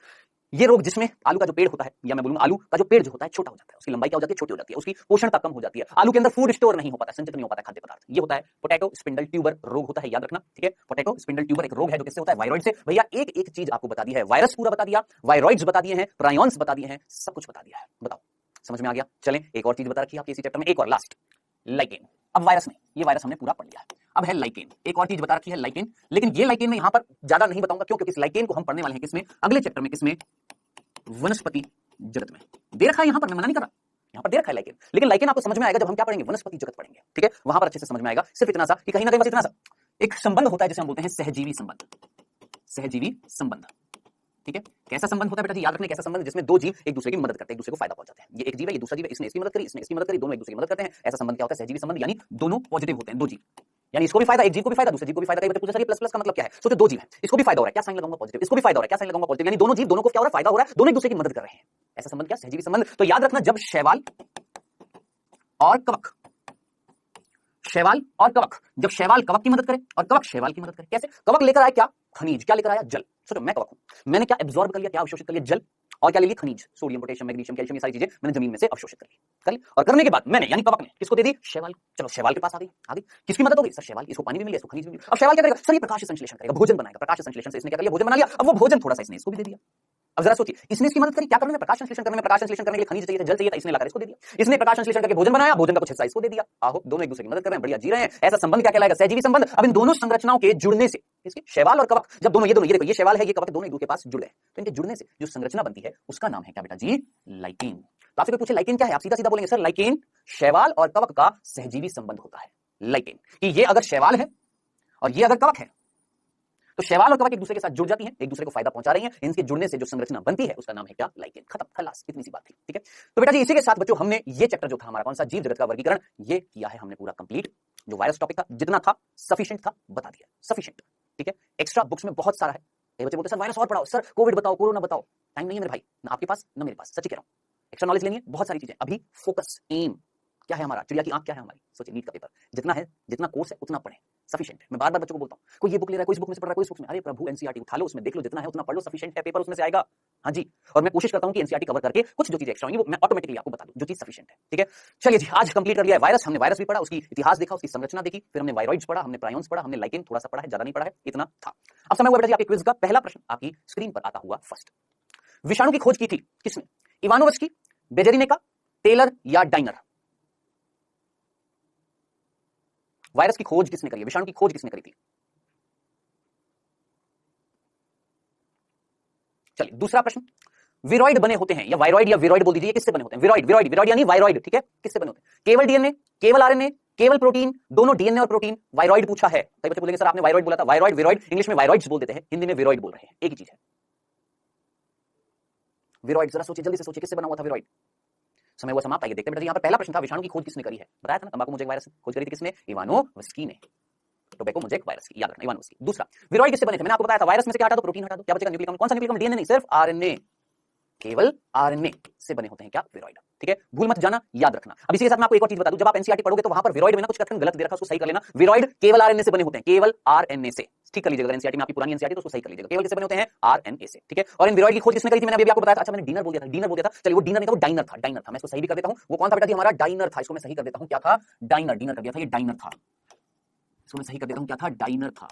ये रोग जिसमें आलू का जो पेड़ होता है, या मैं बोलूंगा आलू का जो पेड़ जो होता है छोटा हो जाता है, उसकी लंबाई क्या हो जाती है? छोटी हो जाती है, उसकी पोषणता कम हो जाती है, आलू के अंदर फूड स्टोर नहीं हो पाता, संचित नहीं हो पाता खाद्य पदार्थ। ये होता है पोटैटो स्पिंडल ट्यूबर रोग होता है, याद रखना। ठीक है, पोटैटो स्पिंडल ट्यूबर एक रोग है जो किससे होता है? वायरॉइड से। भैया एक एक चीज आपको बता दी है, वायरस पूरा बता दिया, वायरॉइड्स बता दिए हैं, प्रायोन्स बता दिए हैं, सब कुछ बता दिया है। बताओ समझ में आ गया? चलें एक और चीज बता रखी है आपके इसी चैप्टर में, एक और लास्ट, लाइकेन। अब वायरस नहीं, ये वायरस हमने पूरा पढ़ लिया है, अब है लाइकेन। एक और चीज बता रखी है लाइकेन, लेकिन ये लाइकेन में यहां पर ज्यादा नहीं बताऊंगा, क्यों? क्योंकि इस लाइकेन को हम पढ़ने वाले हैं किसमें? अगले चैप्टर में। किसमें? वनस्पति जगत में। दे रखा है यहां पर, मैं मना नहीं कर रहा, यहां पर दे रखा है लाइकेन, लेकिन लाइकेन आपको समझ में आएगा जब हम क्या पढ़ेंगे? वनस्पति जगत पढ़ेंगे। ठीक है, वहां पर अच्छे से समझ में आएगा। सिर्फ इतना सा कि कहीं ना कहीं बस इतना सा एक संबंध होता है जिसे हम बोलते हैं सहजीवी संबंध, सहजीवी संबंध। ठीक है, कैसा संबंध होता है बेटा जी? याद रखना, कैसा संबंध? जिसमें दो जीव एक दूसरे की मदद करते हैं, एक दूसरे को फायदा पहुंचाते हैं। ये एक जीव है, ये दूसरा जीव है, इसने इसकी मदद करी, इसने इसकी मदद करी, दोनों एक दूसरे की मदद करते हैं। ऐसा संबंध क्या होता है? सहजीवी संबंध, यानी दोनों पॉजिटिव होते हैं, दो जीव, यानी इसको भी फायदा, एक जीव को भी फायदा, दूसरे जीव को भी फायदा। कई बच्चे पूछते हैं प्लस प्लस का मतलब क्या है? सोचो दो जीव है, इसको भी फायदा हो रहा है, क्या साइन लगाऊंगा? पॉजिटिव। इसको भी फायदा हो रहा है, क्या साइन लगाऊंगा? पॉजिटिव। यानी दोनों जीव, दोनों को क्या हो रहा है? फायदा हो रहा है, दोनों एक दूसरे की मदद कर रहे हैं। ऐसा संबंध क्या? सहजीवी संबंध। तो याद रखना, जब शैवाल और कवक, शैवाल और कवक, जब शैवाल कवक की मदद करे और कवक शैवाल की मदद करे, कैसे? कवक लेकर आए क्या? खनिज। क्या लेकर आया? जल। सोचो मैं कवक हूं, मैंने क्या एब्जॉर्ब कर लिया, क्या अवशोषित कर लिया? जल। और क्या ले ली, खनिज, सोडियम, पोटेशियम, मैग्नीशियम, कैल्शियम, ये सारी चीजें मैंने जमीन में से अवशोषित कर ली। और करने के बाद मैंने यानी कवक ने किसको दे दी, शैवाल। चलो शैवाल के पास आ गई। किसकी मदद हो गई, सर शैवाल, इसको पानी भी मिल गया, इसको खनिज भी मिल गया। अब शैवाल क्या करेगा, सर ये प्रकाश संश्लेषण करेगा, भोजन बनाएगा, प्रकाश संश्लेषण से इसने क्या कर लिया, भोजन बना लिया। अब वो भोजन थोड़ा सा इसने इसको भी दे दिया। अब जरा सोचिए, इसने इसकी मदद करी क्या करने में, प्रकाश संश्लेषण करने में। प्रकाश संश्लेषण करने के लिए खनिज चाहिए था, जल चाहिए था, इसने लाकर इसको दे दिया। इसने प्रकाश संश्लेषण करके भोजन बनाया, भोजन का कुछ हिस्सा इसको दे दिया। आहो, दोनों एक दूसरे की मदद कर रहे हैं, बढ़िया जी रहे हैं। ऐसा संबंध क्या कहलाएगा, सहजीवी संबंध। अब इन दोनों संरचनाओं के जुड़ने से, इसके शैवाल और कवक, जब दोनों ये देखो, ये शैवाल है, ये कवक, दोनों एक दूसरे के पास जुड़ गए, तो इनके जुड़ने से जो संरचना बनती है उसका नाम है क्या बेटा जी, लाइकेन। तो आपसे कोई पूछे लाइकेन क्या है, आप सीधा सीधा बोलेंगे सर लाइकेन शैवाल और कवक का सहजीवी संबंध होता है। लाइकेन कि ये अगर शैवाल है और ये अगर कवक है, तो शैवाल और कवक एक दूसरे के साथ जुड़ जाती हैं, एक दूसरे को फायदा पहुंचा रही हैं। इनके जुड़ने से जो संरचना बनती है उसका नाम है क्या, लाइकेन। खत्म, खलास, इतनी सी बात थी। ठीक है, तो बेटा जी इसी के साथ बच्चों हमने ये चैप्टर जो था हमारा कौन सा, जीव जगत का वर्गीकरण, ये किया है हमने पूरा कंप्लीट। जो वायरस टॉपिक था जितना था सफिशिएंट था, बता दिया, सफिशिएंट। ठीक है, एक्स्ट्रा बुक्स में बहुत सारा है। ये बच्चे बोलते सर वायरस और पढ़ाओ, सर कोविड बताओ, कोरोना बताओ। टाइम नहीं है मेरे भाई, ना आपके पास ना मेरे पास, सच्ची कह रहा हूं। एक्स्ट्रा नॉलेज लेनी है, बहुत सारी चीजें। अभी फोकस, एम क्या है हमारा, चिड़िया की आंख क्या है हमारी। सोचिए नीट का पेपर जितना है, जितना कोर्स है उतना पढ़े, सफिशिएंट। मैं बार बार बच्चों को बोलता हूं, कोई ये बुक ले रहा है, कोई इस बुक में से पढ़ रहा है, कोई इस बुक में, अरे प्रभु एनसीईआरटी उठा लो, उसमें देख लो, जितना है उतना पढ़ लो, सफिशिएंट है, पेपर उसमें से आएगा। हाँ जी, और मैं कोशिश करता हूं कि एनसीईआरटी कवर करके कुछ जो चीजें एक्स्ट्रा होंगी वो मैं ऑटोमेटिकली आपको बता दूं, जो चीज सफिशिएंट है। ठीक है, चलिए जी, आज कंप्लीट कर लिया है वायरस। हमने वायरस भी पढ़ा, उसकी इतिहास देखा, उसकी संरचना देखी, फिर हमने वायरॉइड्स पढ़ा, हमने प्रायोन्स पढ़ा, हमने लाइकेन थोड़ा सा पढ़ा है, ज्यादा नहीं पढ़ा है, इतना था। अब समय हुआ बेटा जी आपके क्विज का। पहला प्रश्न आपकी स्क्रीन पर आता हुआ फर्स्ट, विषाणु की खोज की थी किसने, इवानोवस्की, बेजेरिनेका, टेलर या डाइनर। वायरस की खोज किसने करी है, विषाणु की खोज किसने करी थी। चलिए दूसरा प्रश्न, विरोइड बने होते हैं, या वायरॉइड या विरोइड बोल दीजिए, किससे बने होते हैं, विरोइड, विरोइड, विरोइड यानी वायरॉइड। ठीक है, किससे बने होते हैं, केवल डीएनए, केवल आरएनए, केवल प्रोटीन, दोनों डीएनए और प्रोटीन। वायरॉइड पूछा है, कई बच्चे बोलेंगे सर आपने वायरॉइड बोला था, वायरॉइड, विरोइड, इंग्लिश में वायरॉइड्स बोल देते हैं, हिंदी में विरोइड बोल रहे हैं, एक ही चीज है। विरोइड, जरा सोचिए, जल्दी से सोचिए, किससे बना हुआ था विरोइड। समय हुआ समाप्त, आइए देखते हैं बेटा। यहाँ पर पहला प्रश्न था, विषाणु की खोज किसने करी है, बताया था ना, तंबाकू मोज़ेक वायरस खोज करी थी किसने, इवानोवस्की ने। टोबैको मोज़ेक वायरस की, याद रखना, इवानोवस्की। दूसरा, विरोइड किससे बने थे, मैंने आपको बताया था, वायरस में से क्या हटा दो, प्रोटीन हटा दो, क्या बचेगा, न्यूक्लिक एसिड। कौन सा न्यूक्लिक एसिड, डीएनए नहीं, सिर्फ आरएनए, केवल आरएनए से बने होते हैं क्या, विरोइड। ठीक है, भूल मत जाना, याद रखना। अब इसी के साथ मैं आपको एक और चीज बता दूं, जब आप एनसीईआरटी पढ़ोगे तो वहां पर विरोइड में ना कुछ कथन गलत दे रखा, उसको सही कर लेना। विरोइड केवल आरएनए से बने होते हैं, केवल आरएनए से, ठीक कर लीजिएगा। एनसीईआरटी में आपकी पुरानी एनसीईआरटी तो उसको सही कर लीजिएगा, केवल किससे बने होते हैं, आरएनए से। ठीक है, और इन विरोइड की खोज किसने करी थी, मैंने अभी आपको बताया था। अच्छा मैंने डीनर बोल दिया था, डीनर बोल दिया था, चलिए वो डीनर नहीं था, वो डाइनर था, डाइनर था। मैं इसको सही भी कर देता हूं, वो कौन था बेटा जी, हमारा डाइनर था। इसको मैं सही कर देता हूं, क्या था, डाइनर, डीनर कर दिया था, ये डाइनर था। इसको मैं सही कर देता हूं, क्या था, डाइनर था।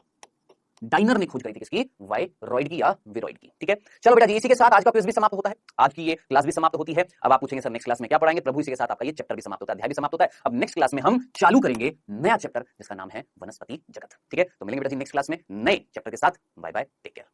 डाइनर ने खोज करी थी किसकी, वायरॉइड की या विरोइड की। ठीक है, चलो बेटा जी इसी के साथ आज का क्विज भी समाप्त होता है, आज की ये क्लास भी समाप्त होती है। अब आप पूछेंगे सर नेक्स्ट क्लास में क्या पढ़ाएंगे, प्रभु इसी के साथ आपका ये चैप्टर भी समाप्त होता है, अध्याय भी समाप्त होता है। अब नेक्स्ट क्लास में हम चालू करेंगे नया चैप्टर जिसका नाम है वनस्पति जगत। ठीक है, तो मिलेंगे बेटा जी नेक्स्ट क्लास में नए चैप्टर के साथ। Bye bye, take care.